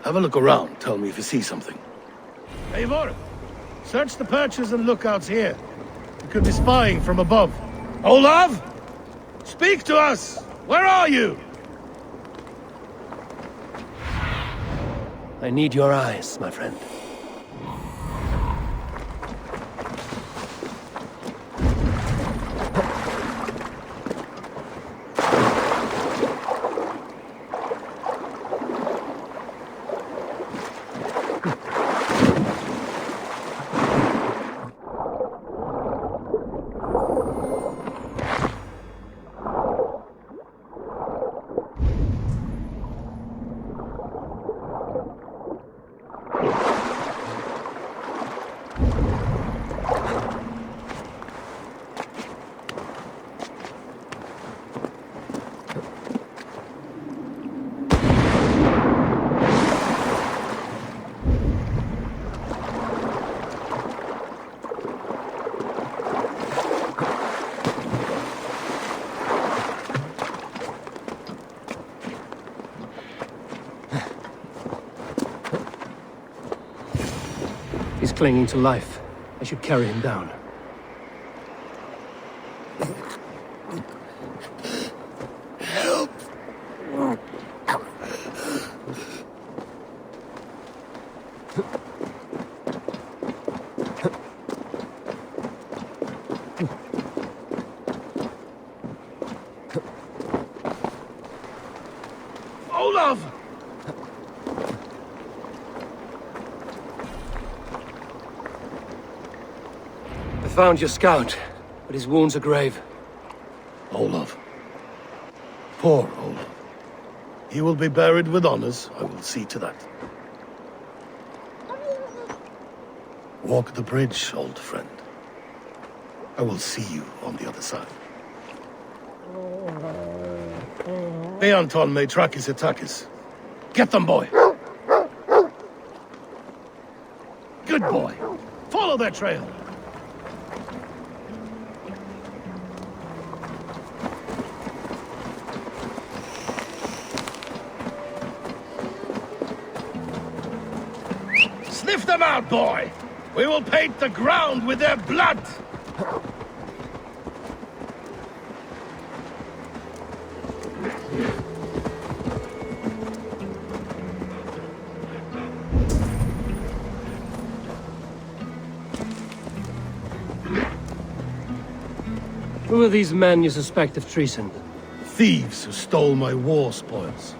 Have a look around. Tell me if you see something. Eivor! Search the perches and lookouts here. We could be spying from above. Olav! Speak to us! Where are you? I need your eyes, my friend. He's clinging to life. I should carry him down. Help! Olav! I found your scout, but his wounds are grave. Olav. Poor Olav. He will be buried with honors. I will see to that. Walk the bridge, old friend. I will see you on the other side. Beanton may track his attackers. Get them, boy! Good boy. Follow their trail. Sniff them out, boy! We will paint the ground with their blood! Who are these men you suspect of treason? Thieves who stole my war spoils.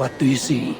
What do you see?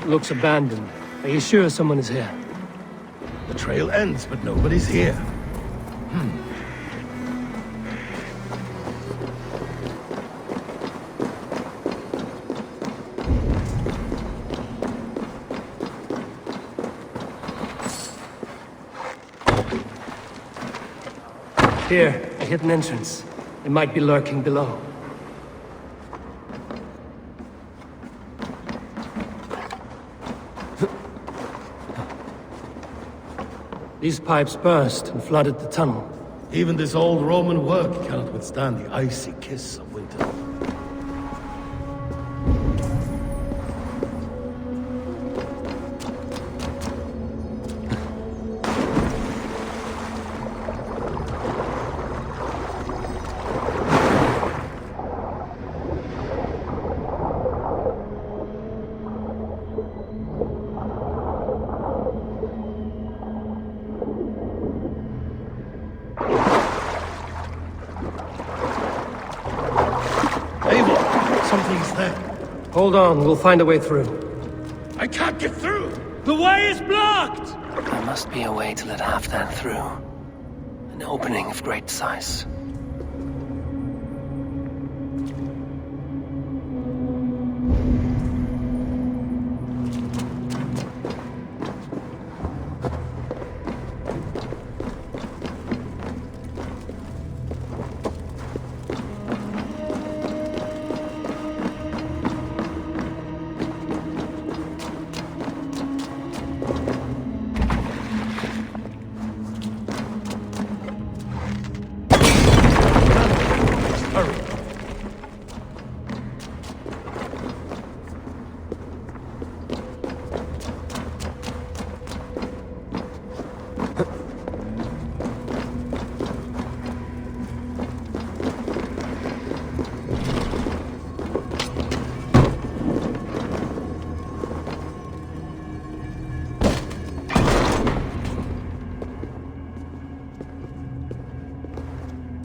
Looks abandoned. Are you sure someone is here? The trail ends, but nobody's here. Here, a hidden entrance. It might be lurking below. These pipes burst and flooded the tunnel. Even this old Roman work cannot withstand the icy kiss of winter. Something's there. Hold on, we'll find a way through. I can't get through! The way is blocked! There must be a way to let Hafdan through. An opening of great size.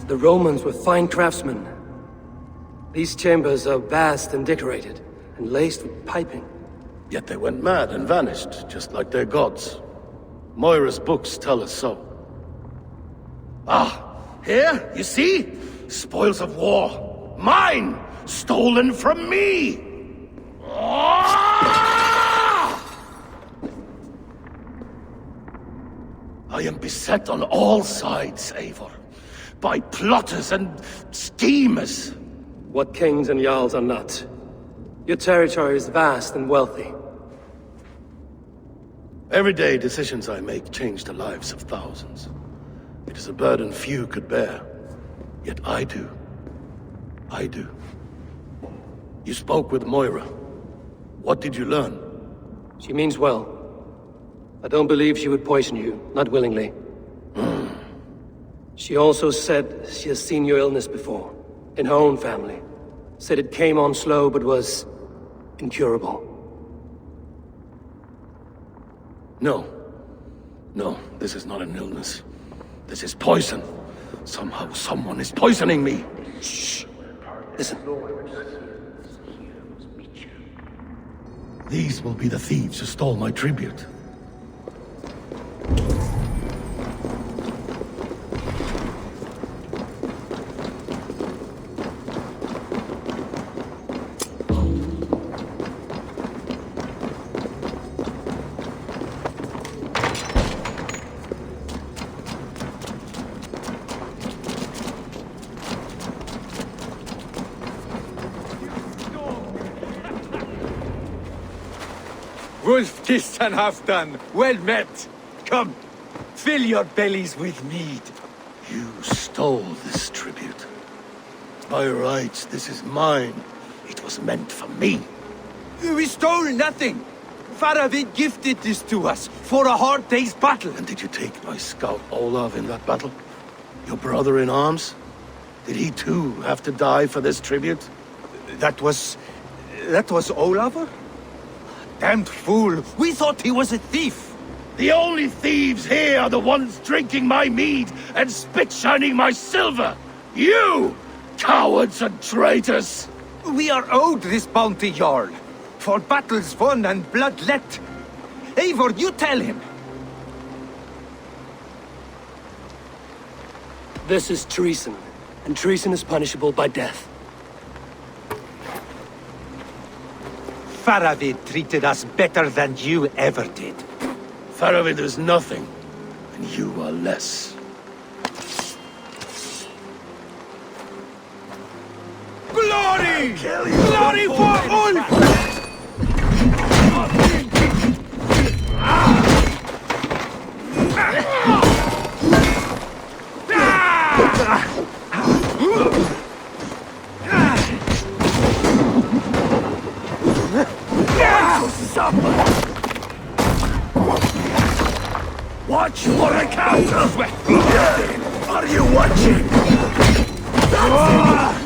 The Romans were fine craftsmen. These chambers are vast and decorated, and laced with piping. Yet they went mad and vanished, just like their gods. Moira's books tell us so. Ah, here, you see? Spoils of war. Mine! Stolen from me! I am beset on all sides, Eivor. By plotters and schemers. What kings and jarls are not. Your territory is vast and wealthy. Everyday decisions I make change the lives of thousands. It is a burden few could bear, yet I do. I do. You spoke with Moira. What did you learn? She means well. I don't believe she would poison you, not willingly. She also said she has seen your illness before, in her own family. Said it came on slow, but was incurable. No. No, this is not an illness. This is poison. Somehow, someone is poisoning me. Shh. Listen. These will be the thieves who stole my tribute. Wolf-kissed and Hafdan, well met. Come, fill your bellies with mead. You stole this tribute. By rights, this is mine. It was meant for me. We stole nothing. Faravid gifted this to us for a hard day's battle. And did you take my scout Olav in that battle? Your brother in arms? Did he too have to die for this tribute? That was Olav? Damned fool! We thought he was a thief! The only thieves here are the ones drinking my mead and spit-shining my silver! You! Cowards and traitors! We are owed this bounty, Jarl. For battles won and blood let. Eivor, you tell him! This is treason, and treason is punishable by death. Faravid treated us better than you ever did. Faravid is nothing, and you are less. Glory! Glory for Ulf! Watch for a counter! Are you watching?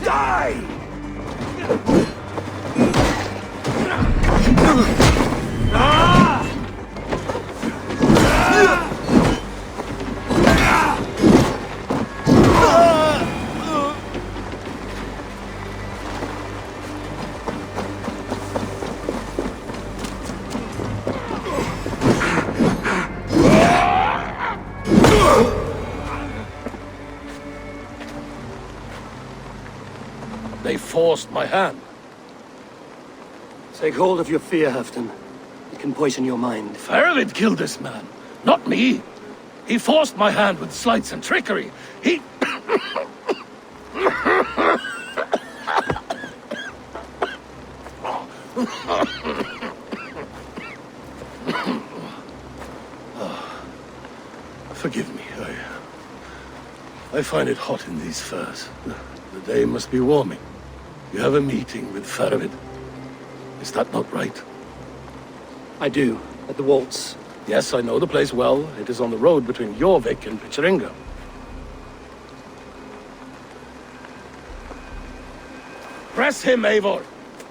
Die! They forced my hand. Take hold of your fear, Hafdan. It can poison your mind. Faravid killed this man, not me. He forced my hand with sleights and trickery. He... Forgive me, I find it hot in these furs. The day must be warming. You have a meeting with Faravid. Is that not right? I do, at the waltz. Yes, I know the place well. It is on the road between Jorvik and Picheringa. Press him, Eivor.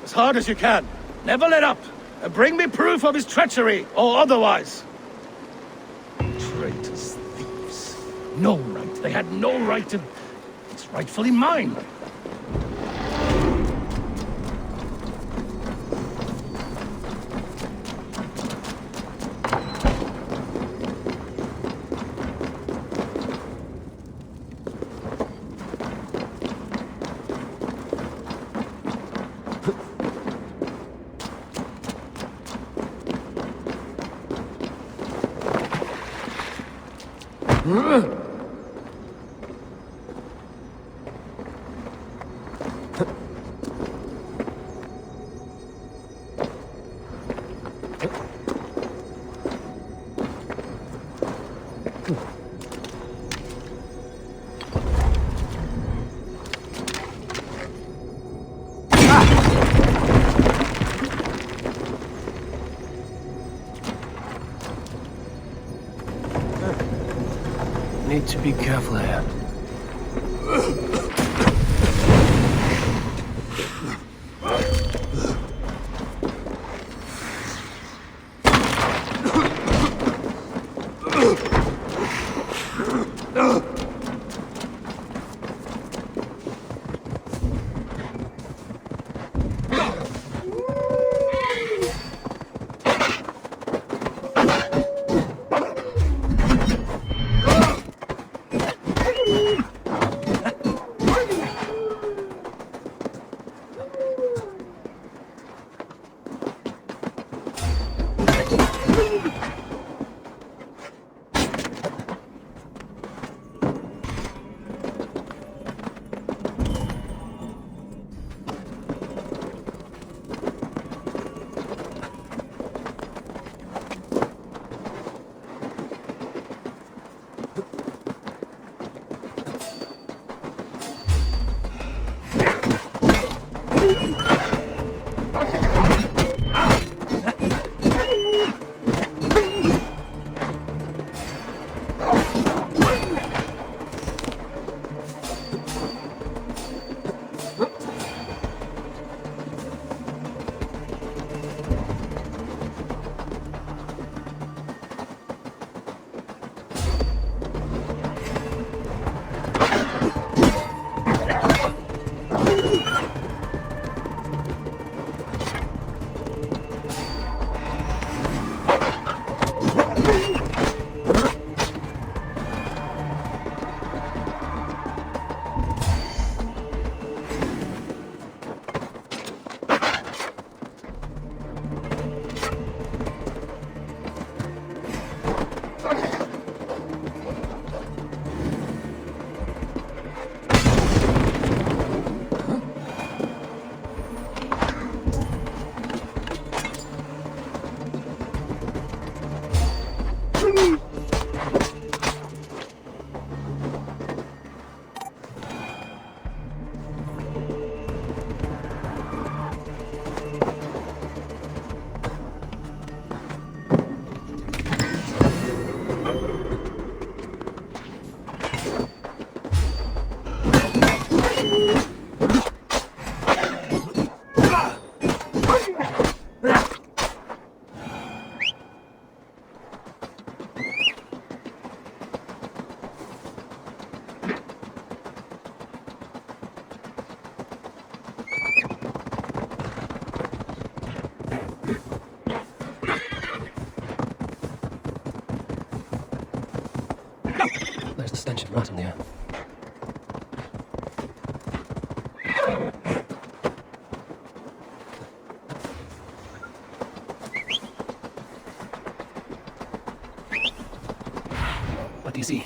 As hard as you can. Never let up. And bring me proof of his treachery, or otherwise. Traitors, thieves. No right. They had no right to... It's rightfully mine. Need to be careful here. There's the stench of rot in the air. What do you see?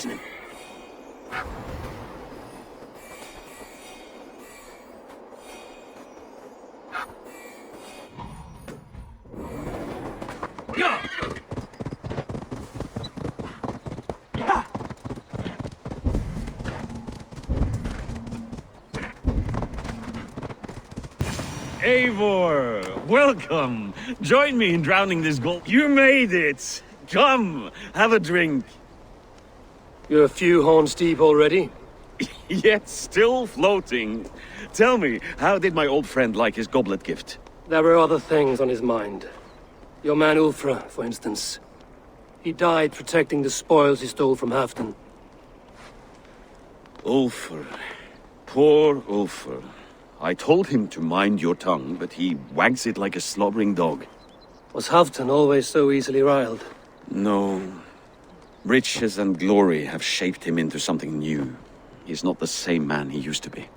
Eivor, welcome. Join me in drowning this gold. You made it. Come, have a drink. You're a few horns deep already? Yet still floating. Tell me, how did my old friend like his goblet gift? There were other things on his mind. Your man Ulfra, for instance. He died protecting the spoils he stole from Haften. Ulfr. Poor Ulfr. I told him to mind your tongue, but he wags it like a slobbering dog. Was Haften always so easily riled? No. Riches and glory have shaped him into something new. He's not the same man he used to be.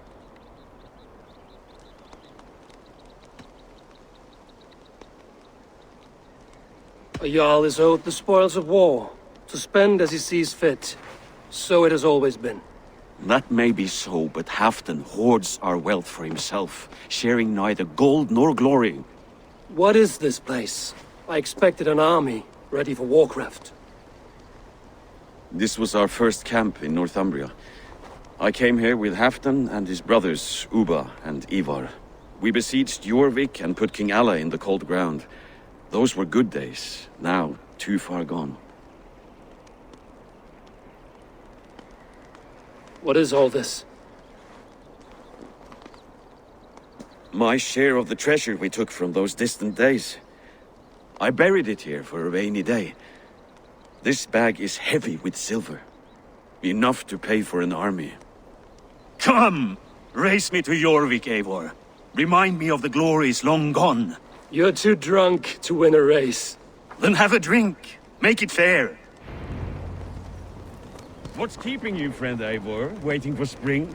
A Jarl is owed the spoils of war, to spend as he sees fit. So it has always been. That may be so, but Haften hoards our wealth for himself, sharing neither gold nor glory. What is this place? I expected an army, ready for warcraft. This was our first camp in Northumbria. I came here with Haften and his brothers, Ubba and Eivor. We besieged Jorvik and put King Alla in the cold ground. Those were good days, now too far gone. What is all this? My share of the treasure we took from those distant days. I buried it here for a rainy day. This bag is heavy with silver. Enough to pay for an army. Come! Race me to Jorvik, Eivor. Remind me of the glories long gone. You're too drunk to win a race. Then have a drink. Make it fair. What's keeping you, friend Eivor? Waiting for spring?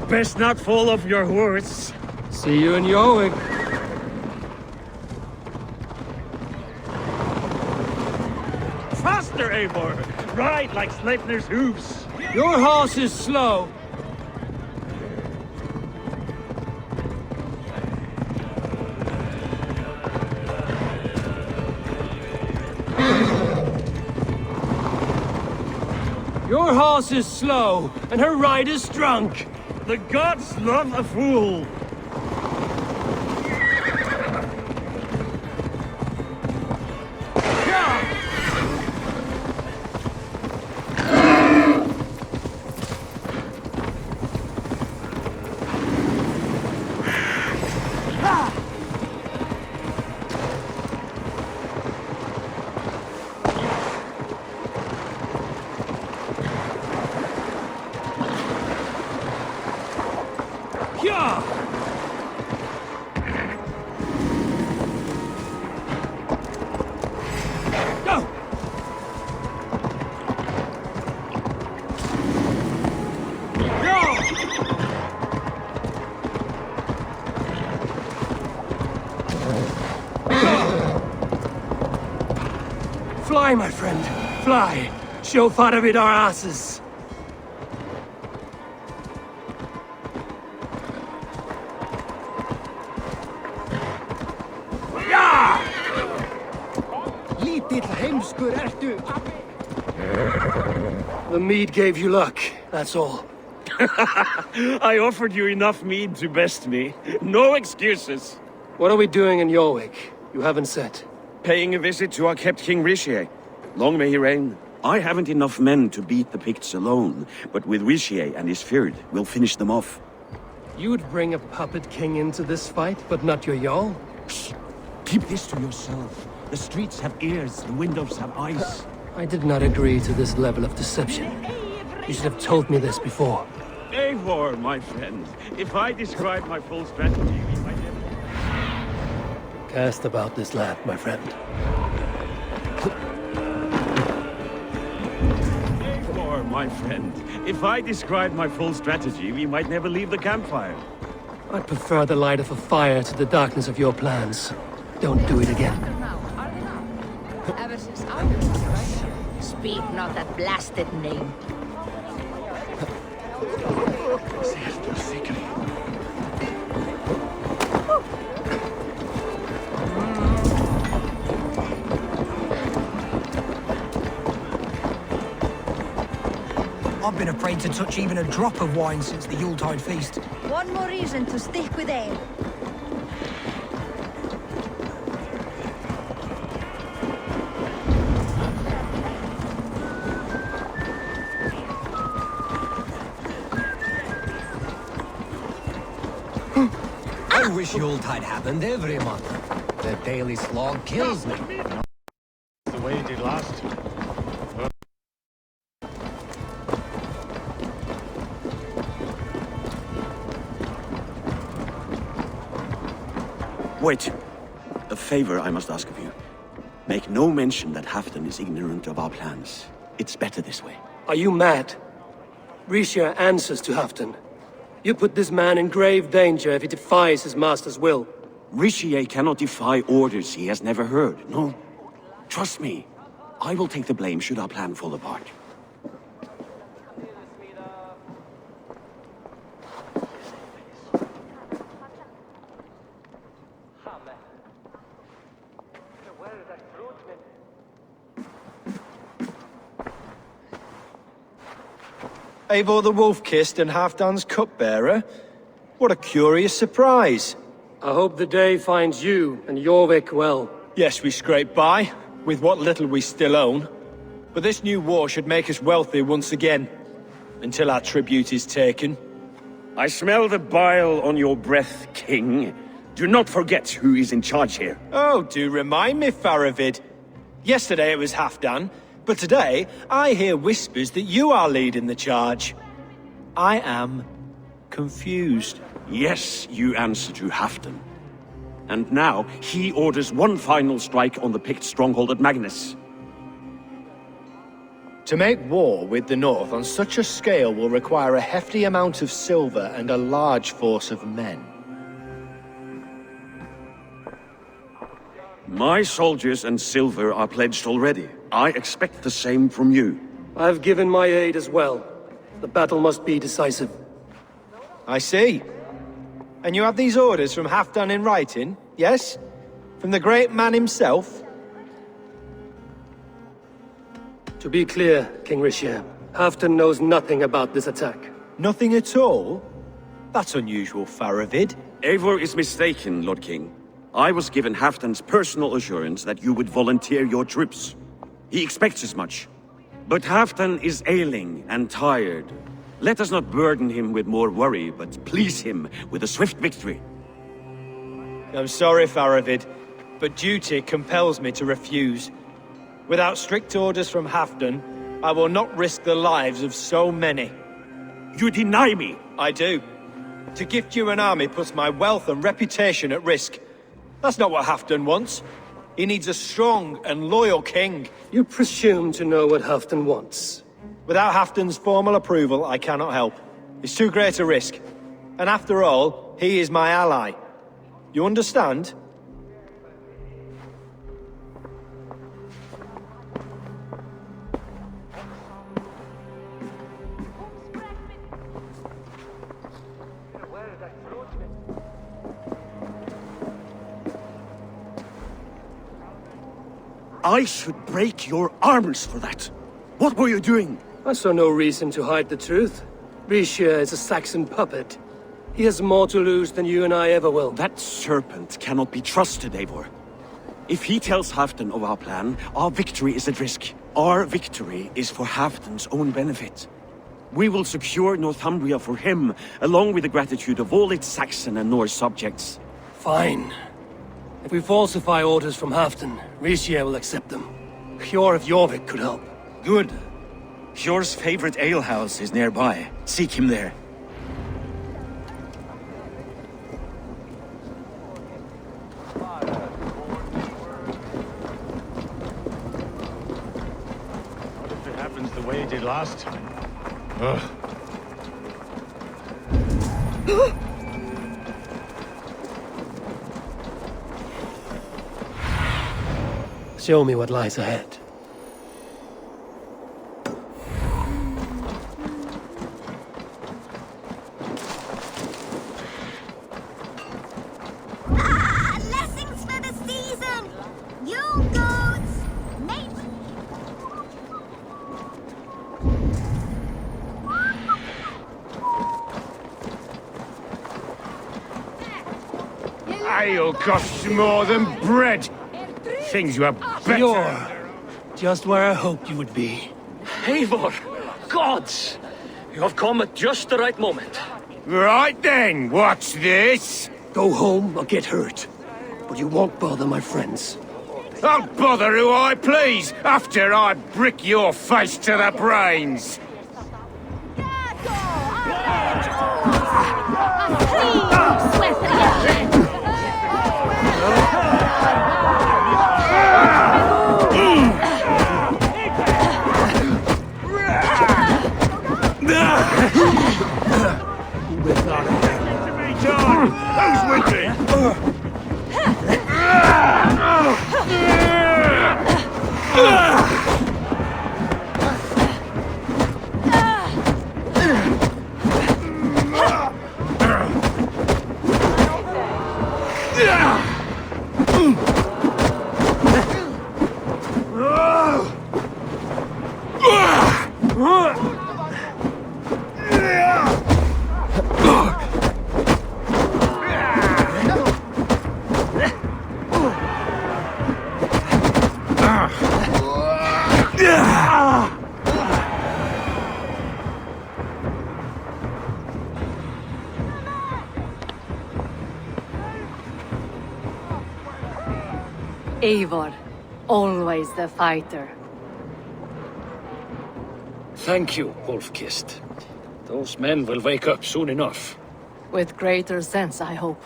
Best not fall off your horse. See you in Jorvik. Faster, Eivor! Ride like Sleipner's hooves. Your horse is slow. Your horse is slow, and her rider's drunk. The gods love a fool. Fly, my friend. Fly. Show Faravid our asses. The mead gave you luck, that's all. I offered you enough mead to best me. No excuses. What are we doing in Jorvik? You haven't said. Paying a visit to our kept King Richier. Long may he reign. I haven't enough men to beat the Picts alone, but with Richier and his Fyrd, we'll finish them off. You would bring a puppet king into this fight, but not your Jarl? Shh. Keep this to yourself. The streets have ears, the windows have eyes. I did not agree to this level of deception. You should have told me this before. Eivor, my friend. If I describe my full strategy, we might never... Cast about this land, my friend. Eivor, my friend. If I describe my full strategy, we might never leave the campfire. I prefer the light of a fire to the darkness of your plans. Don't do it again. Ever since I was right. Speak not that blasted name. I've been afraid to touch even a drop of wine since the Yuletide feast. One more reason to stick with ale. I wish Yuletide happened every month. The daily slog kills me. The way it did last. Wait. A favor I must ask of you. Make no mention that Haften is ignorant of our plans. It's better this way. Are you mad? Richier answers to Haften. You put this man in grave danger if he defies his master's will. Richier cannot defy orders he has never heard, no? Trust me. I will take the blame should our plan fall apart. Eivor the Wolf-Kissed and Halfdan's cupbearer? What a curious surprise. I hope the day finds you and Jorvik well. Yes, we scrape by, with what little we still own. But this new war should make us wealthy once again. Until our tribute is taken. I smell the bile on your breath, King. Do not forget who is in charge here. Oh, do remind me, Faravid. Yesterday it was Halfdan, but today I hear whispers that you are leading the charge. I am confused. Yes, you answer to Halfdan. And now he orders one final strike on the Pict stronghold at Magnus. To make war with the North on such a scale will require a hefty amount of silver and a large force of men. My soldiers and silver are pledged already. I expect the same from you. I've given my aid as well. The battle must be decisive. I see. And you have these orders from Halfdan in writing, yes? From the great man himself? To be clear, King Rishir, Halfdan knows nothing about this attack. Nothing at all? That's unusual, Faravid. Eivor is mistaken, Lord King. I was given Halfdan's personal assurance that you would volunteer your troops. He expects as much. But Halfdan is ailing and tired. Let us not burden him with more worry, but please him with a swift victory. I'm sorry, Faravid, but duty compels me to refuse. Without strict orders from Halfdan, I will not risk the lives of so many. You deny me? I do. To gift you an army puts my wealth and reputation at risk. That's not what Halfdan wants. He needs a strong and loyal king. You presume to know what Halfdan wants. Without Halfdan's formal approval, I cannot help. It's too great a risk. And after all, he is my ally. You understand? I should break your arms for that. What were you doing? I saw no reason to hide the truth. Rishir is a Saxon puppet. He has more to lose than you and I ever will. That serpent cannot be trusted, Eivor. If he tells Halfdan of our plan, our victory is at risk. Our victory is for Halfdan's own benefit. We will secure Northumbria for him, along with the gratitude of all its Saxon and Norse subjects. Fine. If we falsify orders from Halfdan, Rishir will accept them. Hjor of Jorvik could help. Good. Hjor's favorite alehouse is nearby. Seek him there. What if it happens the way it did last time? Ugh. Show me what lies ahead. Blessings for the season! You goats! Mate! Ale costs more than bread! Things you are better. You're just where I hoped you would be. Eivor! Gods! You have come at just the right moment. Right then, what's this? Go home or get hurt. But you won't bother my friends. I'll bother who I please after I brick your face to the brains. Who's with me? Eivor, always the fighter. Thank you, Wolf-Kissed. Those men will wake up soon enough. With greater sense, I hope.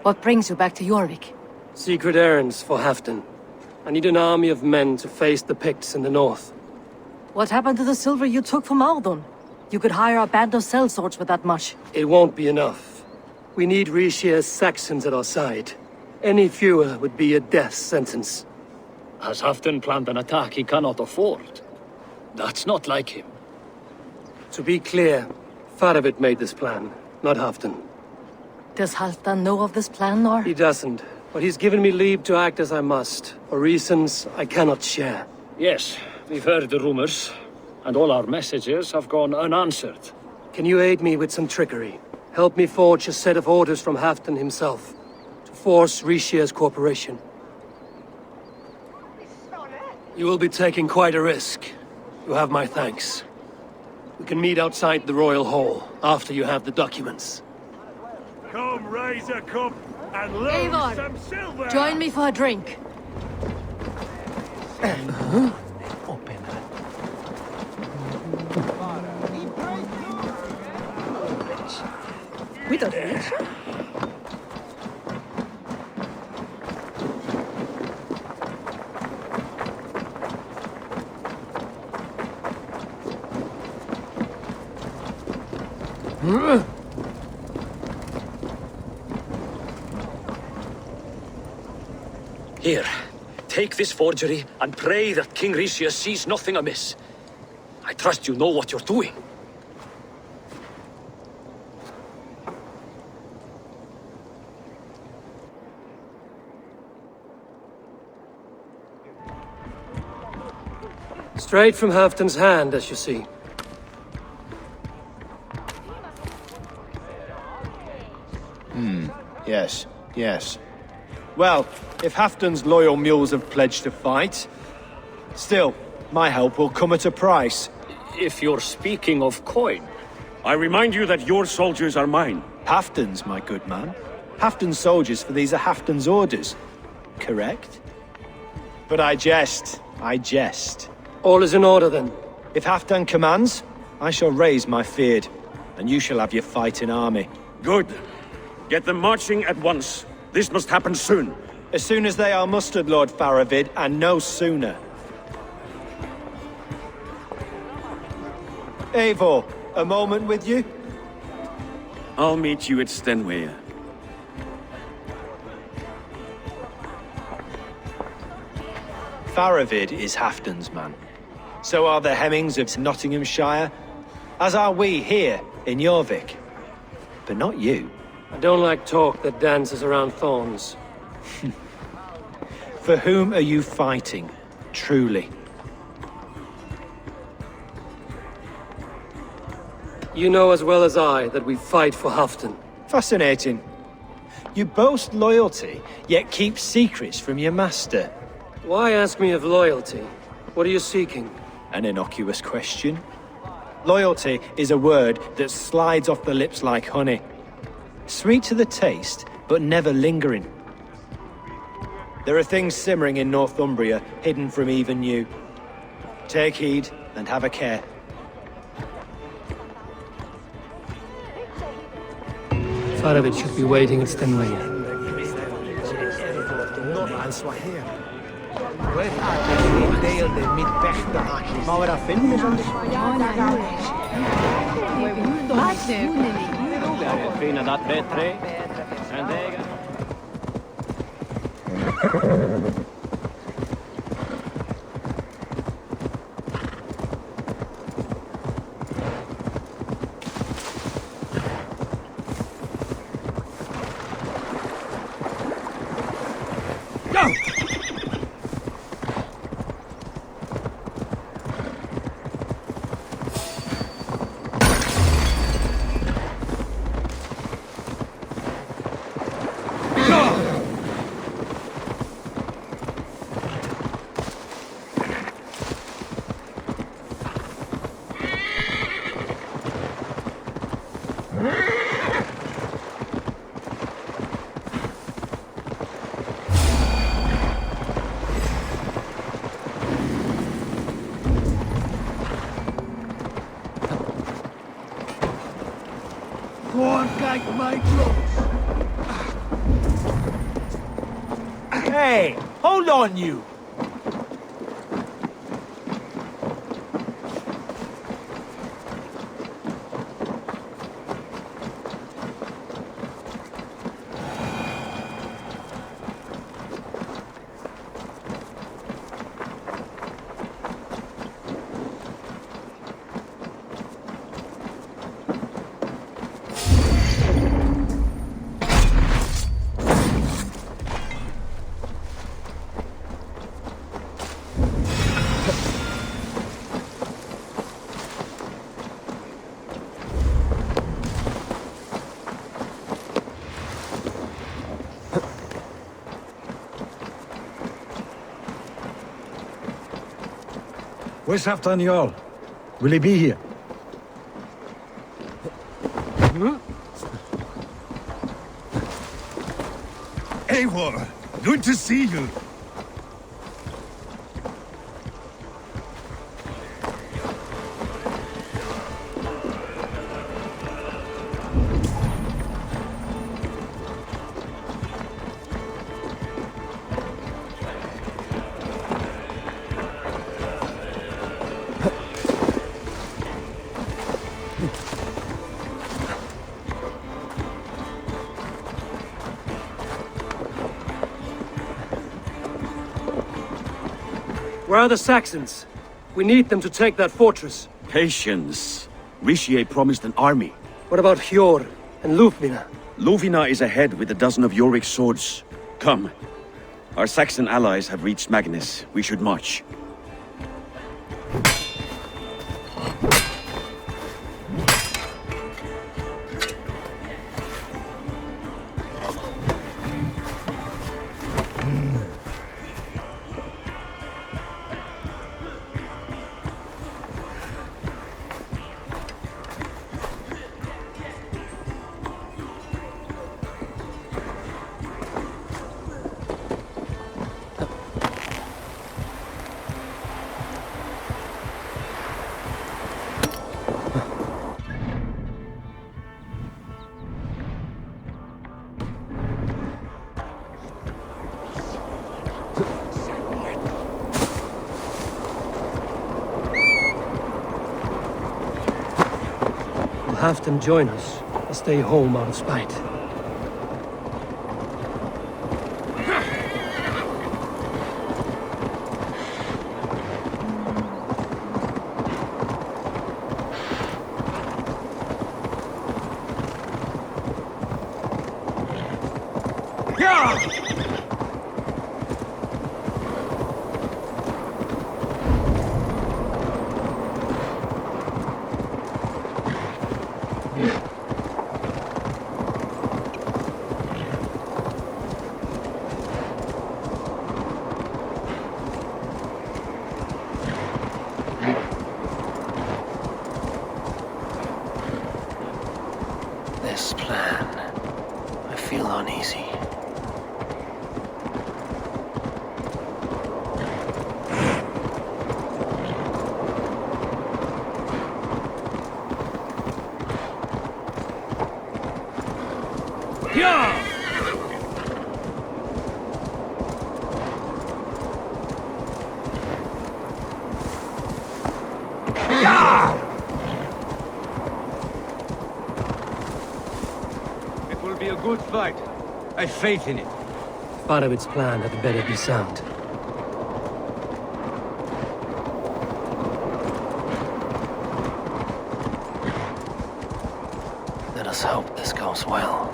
What brings you back to Jorvik? Secret errands for Haften. I need an army of men to face the Picts in the north. What happened to the silver you took from Aldon? You could hire a band of sellswords with that much. It won't be enough. We need Rishia's Saxons at our side. Any fewer would be a death sentence. Has Haften planned an attack he cannot afford? That's not like him. To be clear, Faravid made this plan, not Haften. Does Halfdan know of this plan, or? He doesn't, but he's given me leave to act as I must, for reasons I cannot share. Yes, we've heard the rumors, and all our messages have gone unanswered. Can you aid me with some trickery? Help me forge a set of orders from Haften himself, to force Rishia's cooperation. You will be taking quite a risk. You have my thanks. We can meet outside the Royal Hall, after you have the documents. Come, raise a cup and lose Eivor, some silver! join me for a drink. With a fish? Here, take this forgery and pray that King Rishia sees nothing amiss. I trust you know what you're doing. Straight from Haften's hand, as you see. Yes, yes. Well, if Haften's loyal mules have pledged to fight, still, my help will come at a price. If you're speaking of coin. I remind you that your soldiers are mine. Haften's, my good man. Haften's soldiers, for these are Haften's orders. Correct? But I jest. I jest. All is in order, then. If Haften commands, I shall raise my feared, and you shall have your fighting army. Good. Get them marching at once. This must happen soon. As soon as they are mustered, Lord Faravid, and no sooner. Eivor, a moment with you? I'll meet you at Stenway. Faravid is Haften's man. So are the Hemmings of Nottinghamshire, as are we here in Jorvik. But not you. I don't like talk that dances around thorns. For whom are you fighting, truly? You know as well as I that we fight for Haften. Fascinating. You boast loyalty, yet keep secrets from your master. Why ask me of loyalty? What are you seeking? An innocuous question. Loyalty is a word that slides off the lips like honey. Sweet to the taste, but never lingering. There are things simmering in Northumbria, hidden from even you. Take heed, and have a care. Faravid should be waiting at Stenway. my clothes. Hey, hold on, you. Where's Haftan Jarl? Will he be here? Eivor, good to see you. Where are the Saxons? We need them to take that fortress. Patience. Richier promised an army. What about Hjor and Lufvina? Lufvina is ahead with a dozen of Yorick's swords. Come. Our Saxon allies have reached Magnus. We should march. Have them join us, or stay home out of spite. This plan, I feel uneasy. Good fight. I have faith in it. Part of its plan had better be sound. Let us hope this goes well.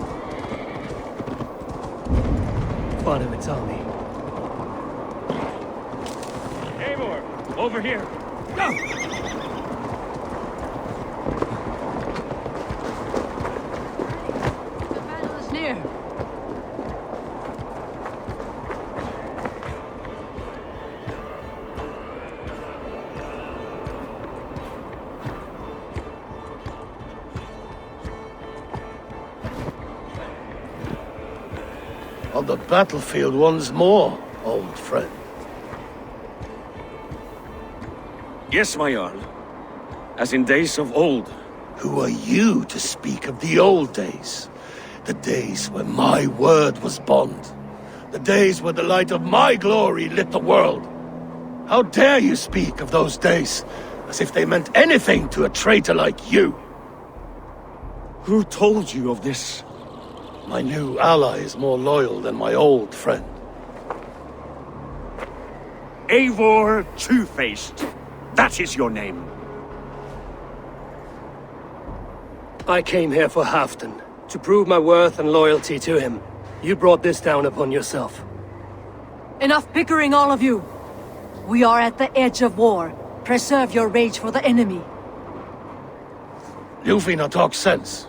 Part of its army. Eivor, over here. Go! On the battlefield once more, old friend. Yes, my Jarl. As in days of old. Who are you to speak of the old days? The days when my word was bond. The days when the light of my glory lit the world. How dare you speak of those days as if they meant anything to a traitor like you? Who told you of this? My new ally is more loyal than my old friend. Eivor Two-Faced. That is your name. I came here for Haften, to prove my worth and loyalty to him. You brought this down upon yourself. Enough bickering, all of you! We are at the edge of war. Preserve your rage for the enemy. Lufina talks sense.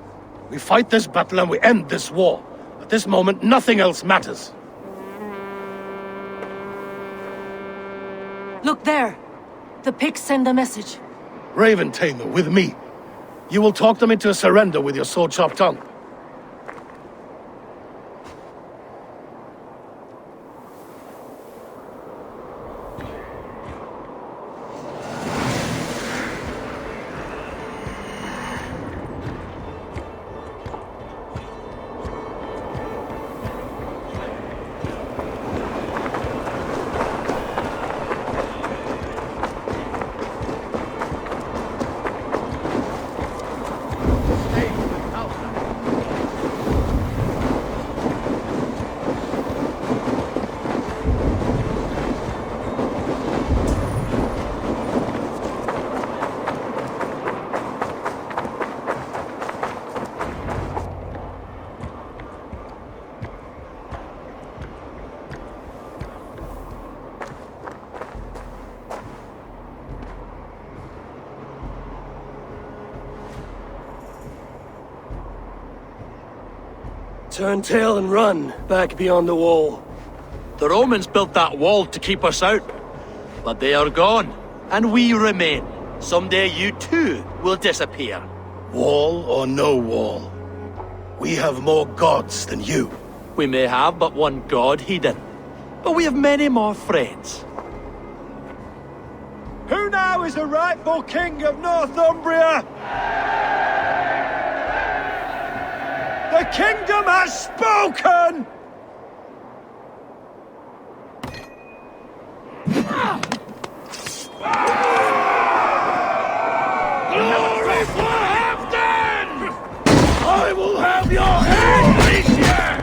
We fight this battle and we end this war. At this moment, nothing else matters. Look there! The pigs send a message. Raven Tamer, with me. You will talk them into a surrender with your sword-sharp tongue. Turn tail and run, back beyond the wall. The Romans built that wall to keep us out. But they are gone, and we remain. Someday you too will disappear. Wall or no wall, we have more gods than you. We may have but one god, Hedon. But we have many more friends. Who now is the rightful king of Northumbria? The kingdom has spoken! Glory for Hafdan! I will have your head, Alicia!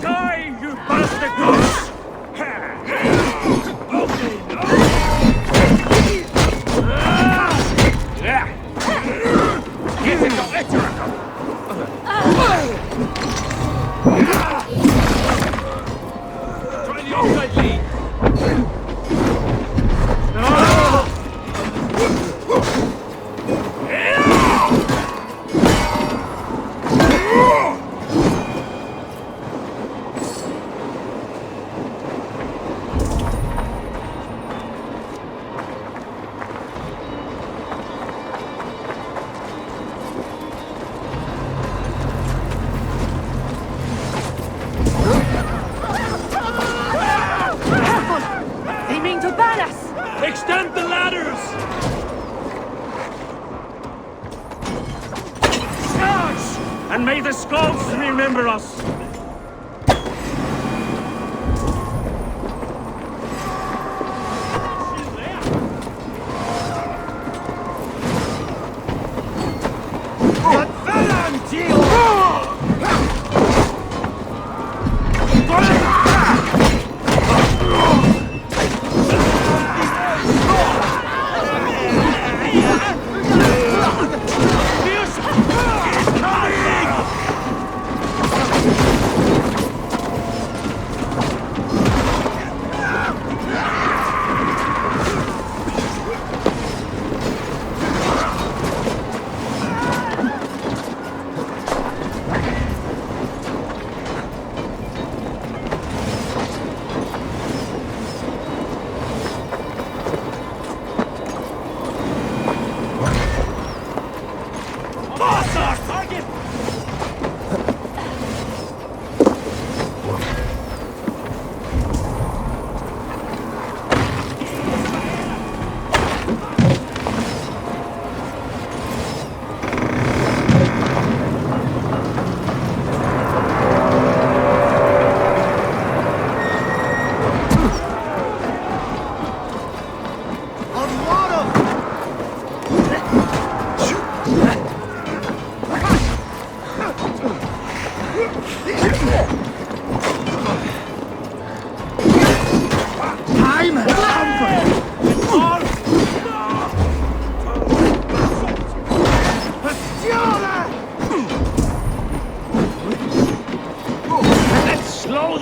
Die, you bastard gods! Extend the ladders! Charge! And may the Skalds remember us!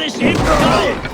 this in, guy!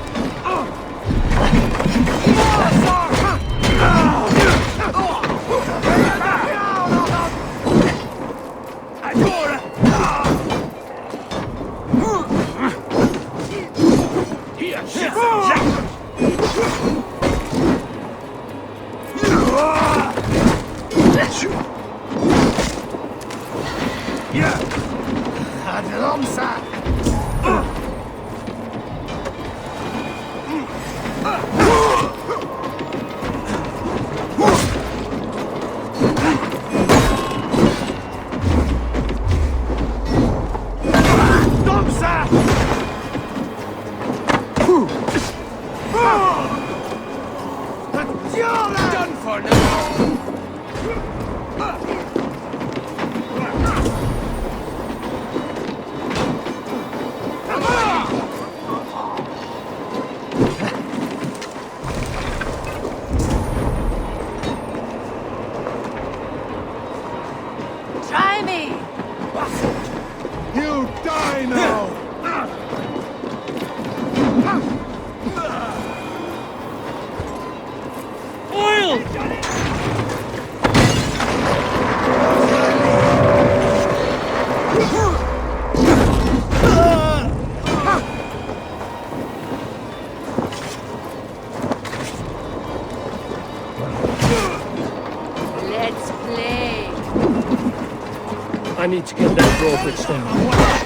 I need to get that drawbridge down.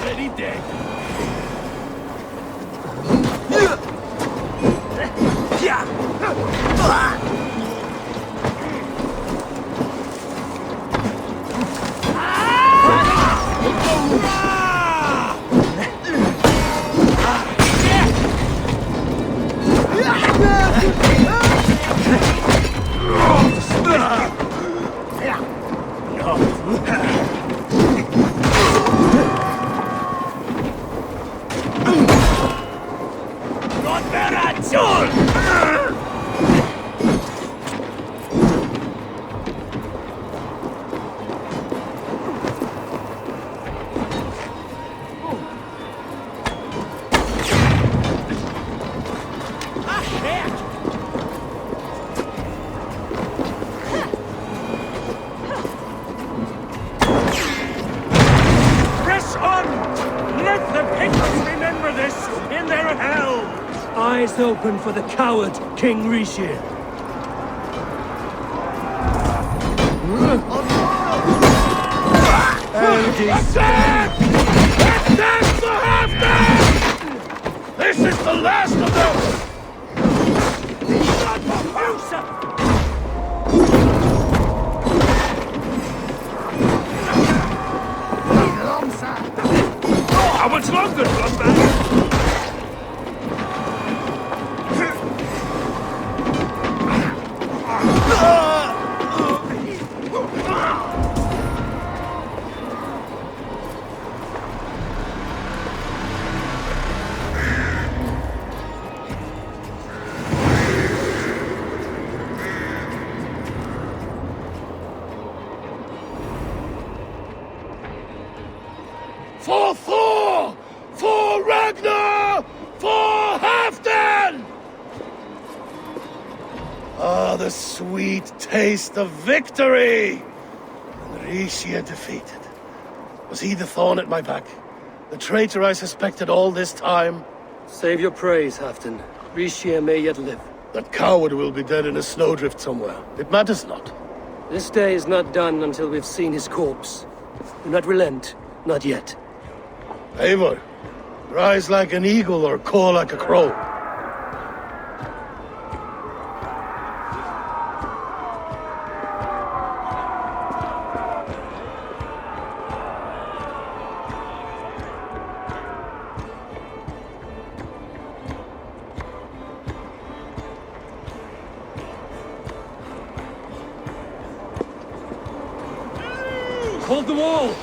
Ready, dead. Open for the coward, King Rishi. Attack! Attack for Hafdan! This is the last of them! How much longer, Bloodbath? For Thor! For Ragnar! For Hafdan! Ah, the sweet taste of victory! And Rishia defeated. Was he the thorn at my back? The traitor I suspected all this time? Save your praise, Hafdan. Rishia may yet live. That coward will be dead in a snowdrift somewhere. It matters not. This day is not done until we've seen his corpse. Do not relent. Not yet. Eivor, rise like an eagle or caw like a crow. Hold the wall!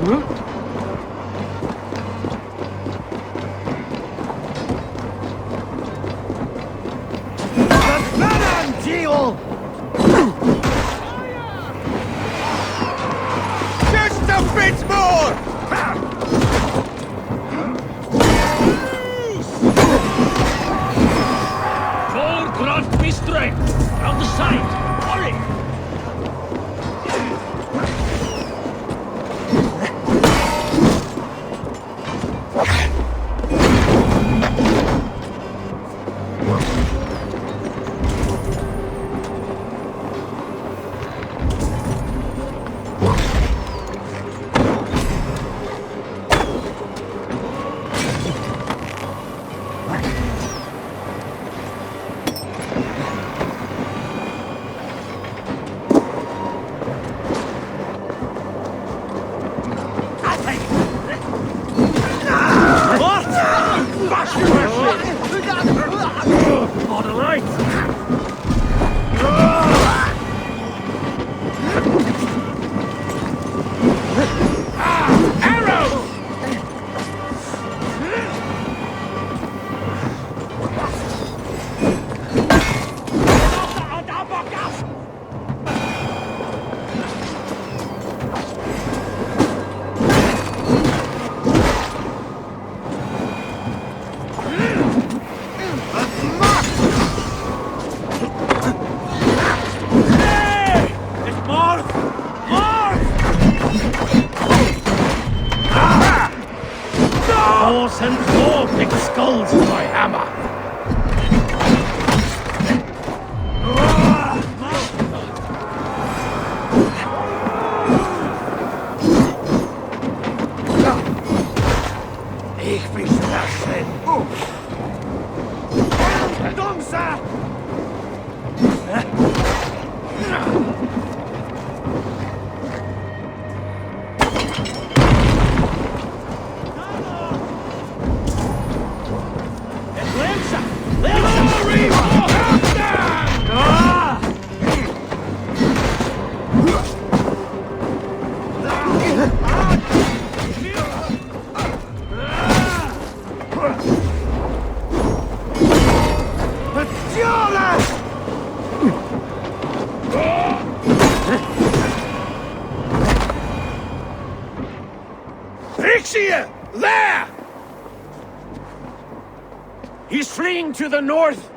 Just a bit more! Thor grant me strength! Round the side! Hurry! And 4 big skulls with my hammer. Ich will slashen. Domsa! There! He's fleeing to the north!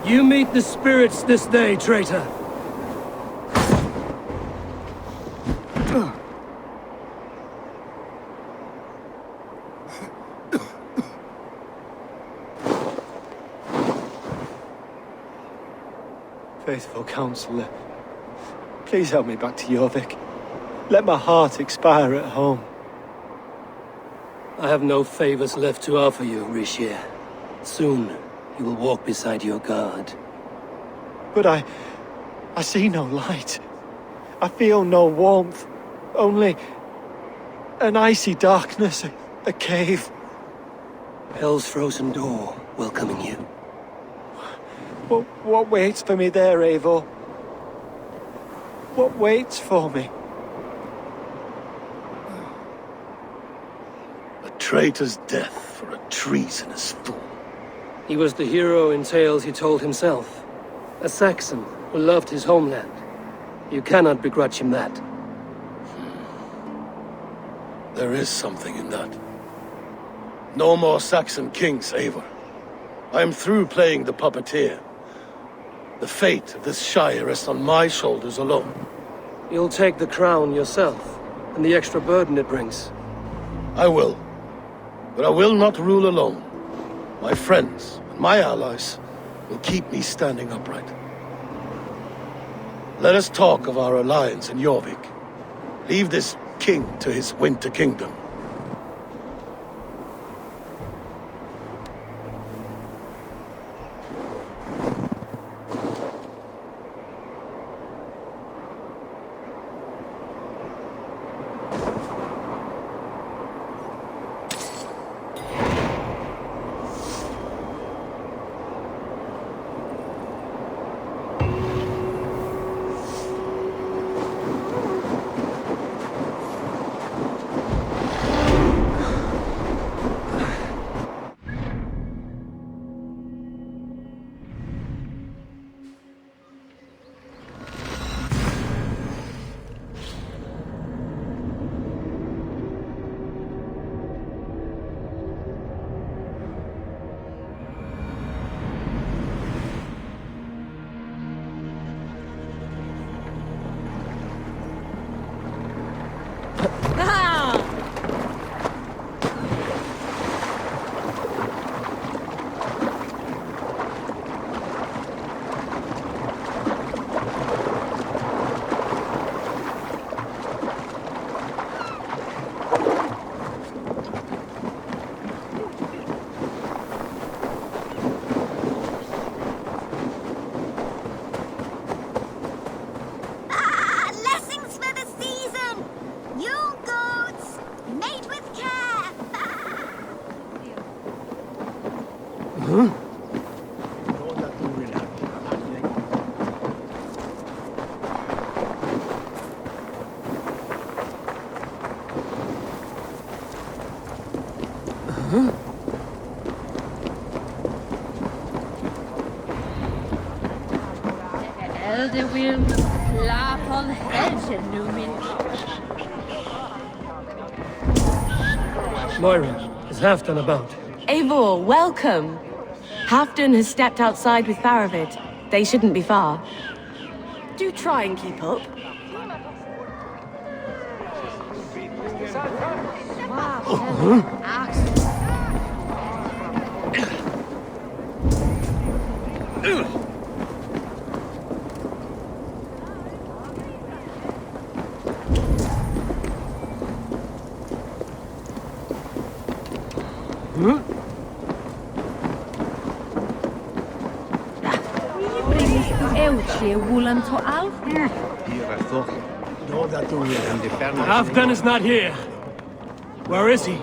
You meet the spirits this day, traitor. Faithful counselor, please help me back to Jorvik. Let my heart expire at home. I have no favors left to offer you, Rishir. Soon, you will walk beside your guard. But I see no light. I feel no warmth. Only an icy darkness, a cave. Hell's frozen door welcoming you. What waits for me there, Eivor? What waits for me? A traitor's death for a treasonous fool. He was the hero in tales he told himself. A Saxon who loved his homeland. You cannot begrudge him that. There is something in that. No more Saxon kings, Eivor. I am through playing the puppeteer. The fate of this Shire rests on my shoulders alone. You'll take the crown yourself, and the extra burden it brings. I will. But I will not rule alone. My friends and my allies will keep me standing upright. Let us talk of our alliance in Jorvik. Leave this king to his winter kingdom. Elder will slap on heads and Moira, is Haftan about? Eivor, welcome. Hafdan has stepped outside with Faravid. They shouldn't be far. Do try and keep up. Hafdan is not here. Where is he?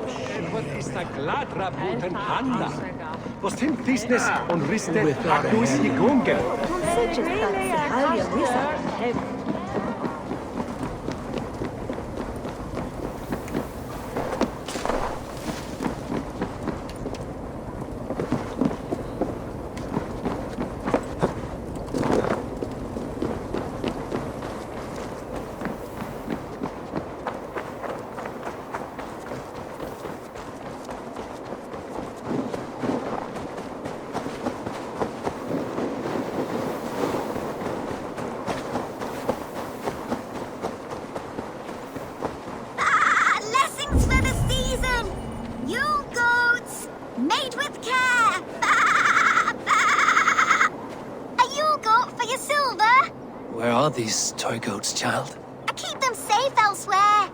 These toy goats, child? I keep them safe elsewhere.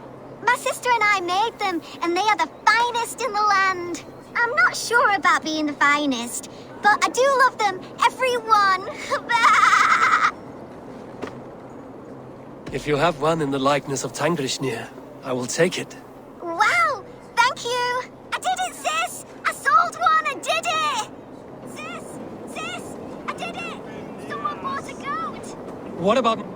My sister and I made them, and they are the finest in the land. I'm not sure about being the finest, but I do love them, every one. If you have one in the likeness of Tangrishnia, I will take it. Wow, thank you. I did it, sis. I sold one and did it. Sis, I did it. Someone bought a goat. What about...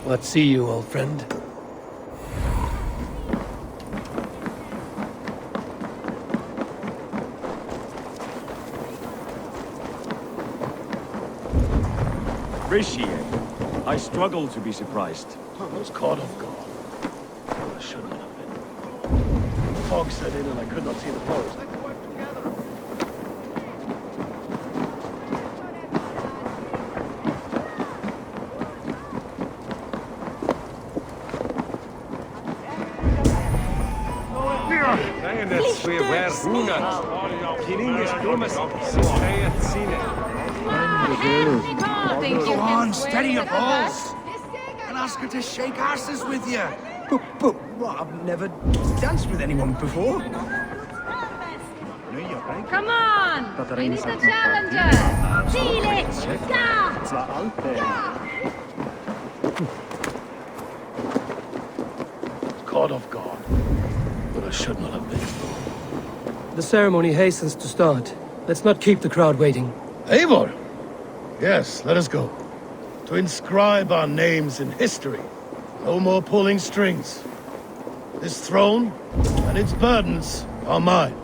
What see you, old friend? Appreciate. I struggle to be surprised. I was caught off guard. I should not have been. The fog set in and I could not see the forest. Go on, steady your balls. And ask her to shake asses with you. But what, I've never danced with anyone before. Come on! We need a challenger! Feel it! Caught off guard. But I should not have been. The ceremony hastens to start. Let's not keep the crowd waiting. Eivor! Yes, let us go. To inscribe our names in history. No more pulling strings. This throne and its burdens are mine.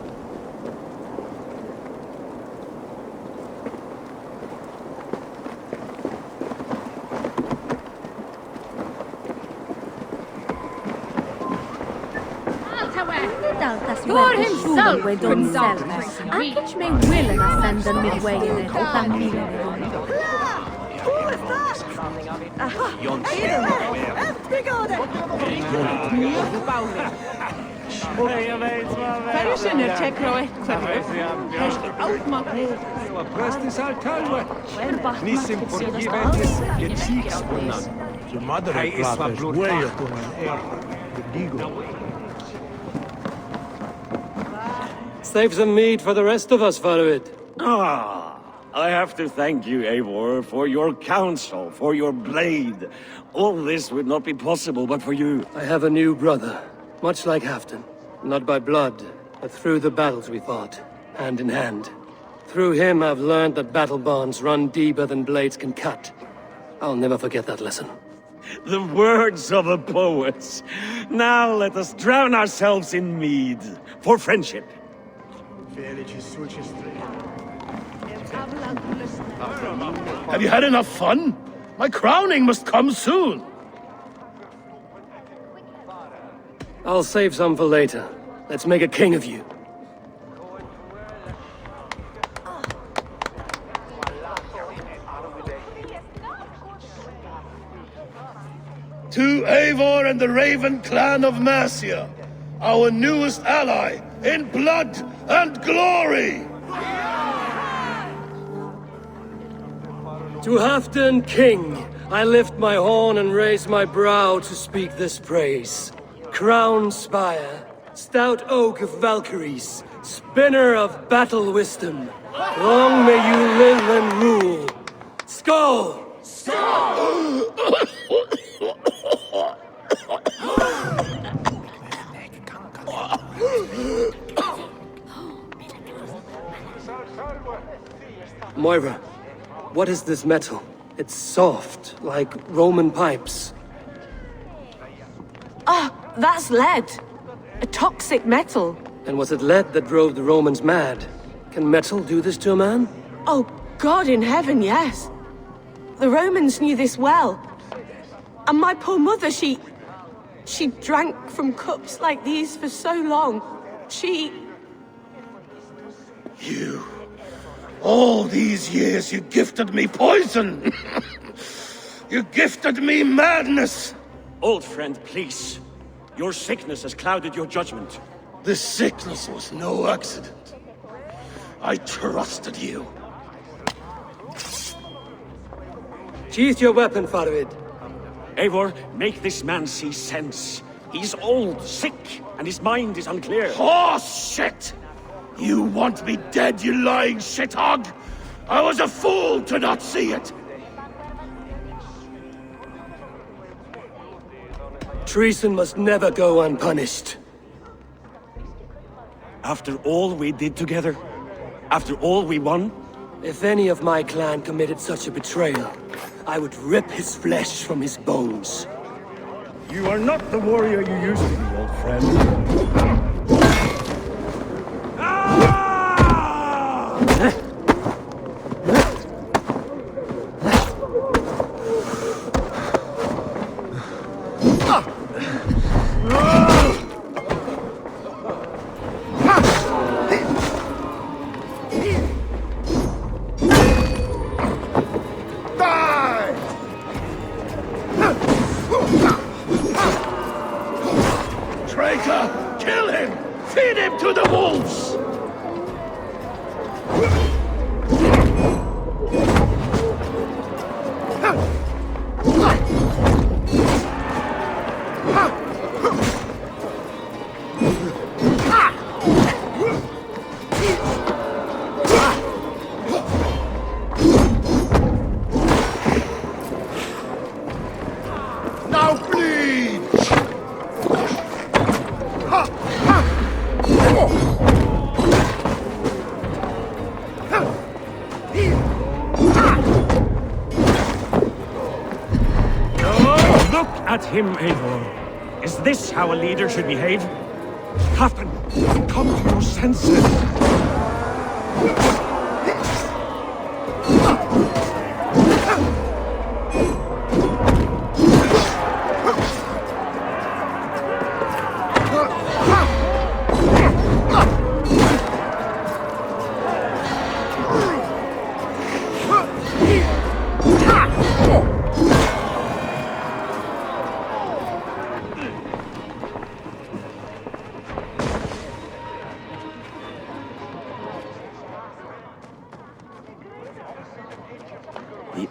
Thor himself would Akich may will and ascend midway in it. Perushinner tekro Prestis altalwe. Nissim forgiventis getzigsbunan. Your mother is way up on Save some meat for the rest of us, Valhalla. I have to thank you, Eivor, for your counsel, for your blade. All this would not be possible but for you. I have a new brother, much like Haften. Not by blood, but through the battles we fought, hand in hand. Through him I've learned that battle bonds run deeper than blades can cut. I'll never forget that lesson. The words of a poet. Now let us drown ourselves in mead, for friendship. Have you had enough fun? My crowning must come soon. I'll save some for later. Let's make a king of you. To Eivor and the Raven clan of Mercia, our newest ally in blood and glory! To Haften, king, I lift my horn and raise my brow to speak this praise. Crown spire, stout oak of Valkyries, spinner of battle wisdom, long may you live and rule. Skull! Moira, what is this metal? It's soft, like Roman pipes. That's lead. A toxic metal. And was it lead that drove the Romans mad? Can metal do this to a man? Oh, God in heaven, yes. The Romans knew this well. And my poor mother, she drank from cups like these for so long. You... all these years you gifted me poison! You gifted me madness! Old friend, please. Your sickness has clouded your judgment. This sickness was no accident. I trusted you. Sheath your weapon, Farvid. Eivor, make this man see sense. He's old, sick, and his mind is unclear. Horse shit! You want me dead, you lying shithog? I was a fool to not see it! Treason must never go unpunished. After all we did together? After all we won? If any of my clan committed such a betrayal, I would rip his flesh from his bones. You are not the warrior you used to be, old friend. Him, Eivor. Is this how a leader should behave? Hafden, come to your senses!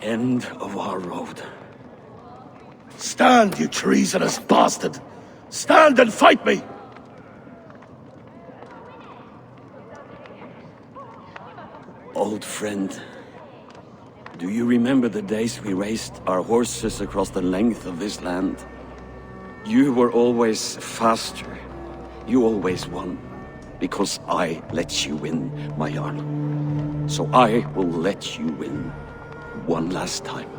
End of our road. Stand, you treasonous bastard! Stand and fight me! Old friend, do you remember the days we raced our horses across the length of this land? You were always faster. You always won. Because I let you win, my Jarl. So I will let you win. One last time.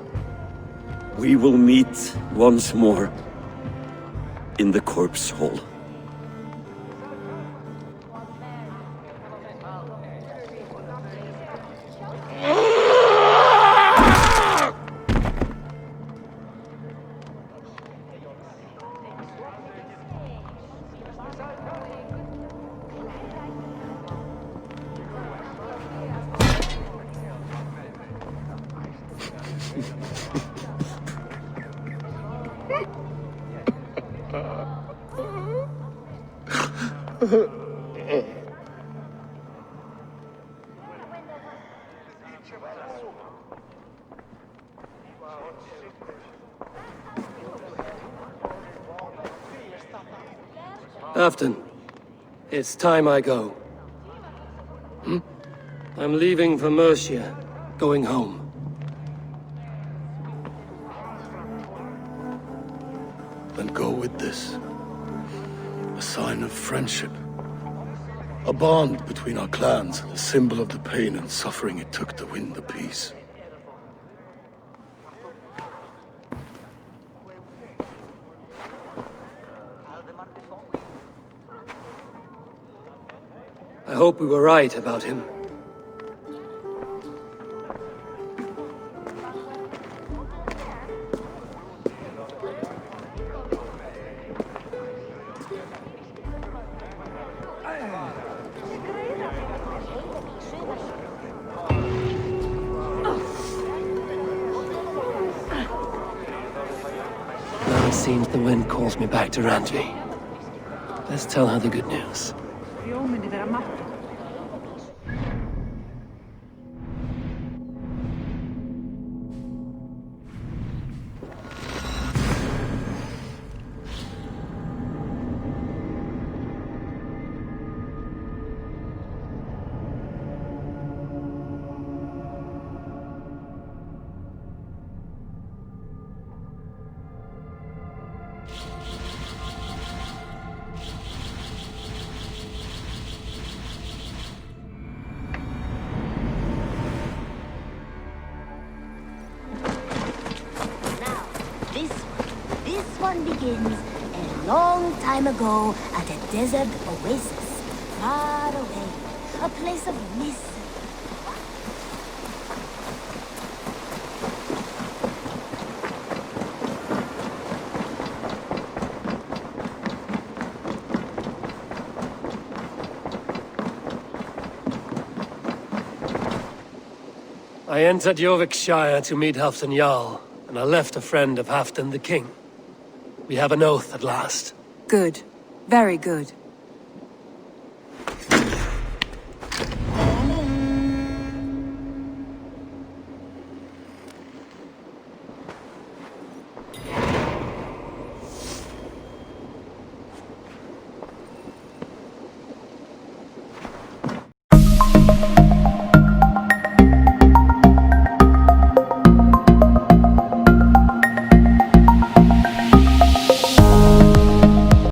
We will meet once more in the corpse hall. Hafden, it's time I go. I'm leaving for Mercia, going home. Then go with this. A sign of friendship. A bond between our clans, and a symbol of the pain and suffering it took to win the peace. I hope we were right about him. Now it seems the wind calls me back to Randvi. Let's tell her the good news. begins a long time ago at a desert oasis, far away, a place of mist. I entered Yورفكشاير to meet Halfdan Jarl, and I left a friend of Halfdan the King. We have an oath at last. Good. Very good.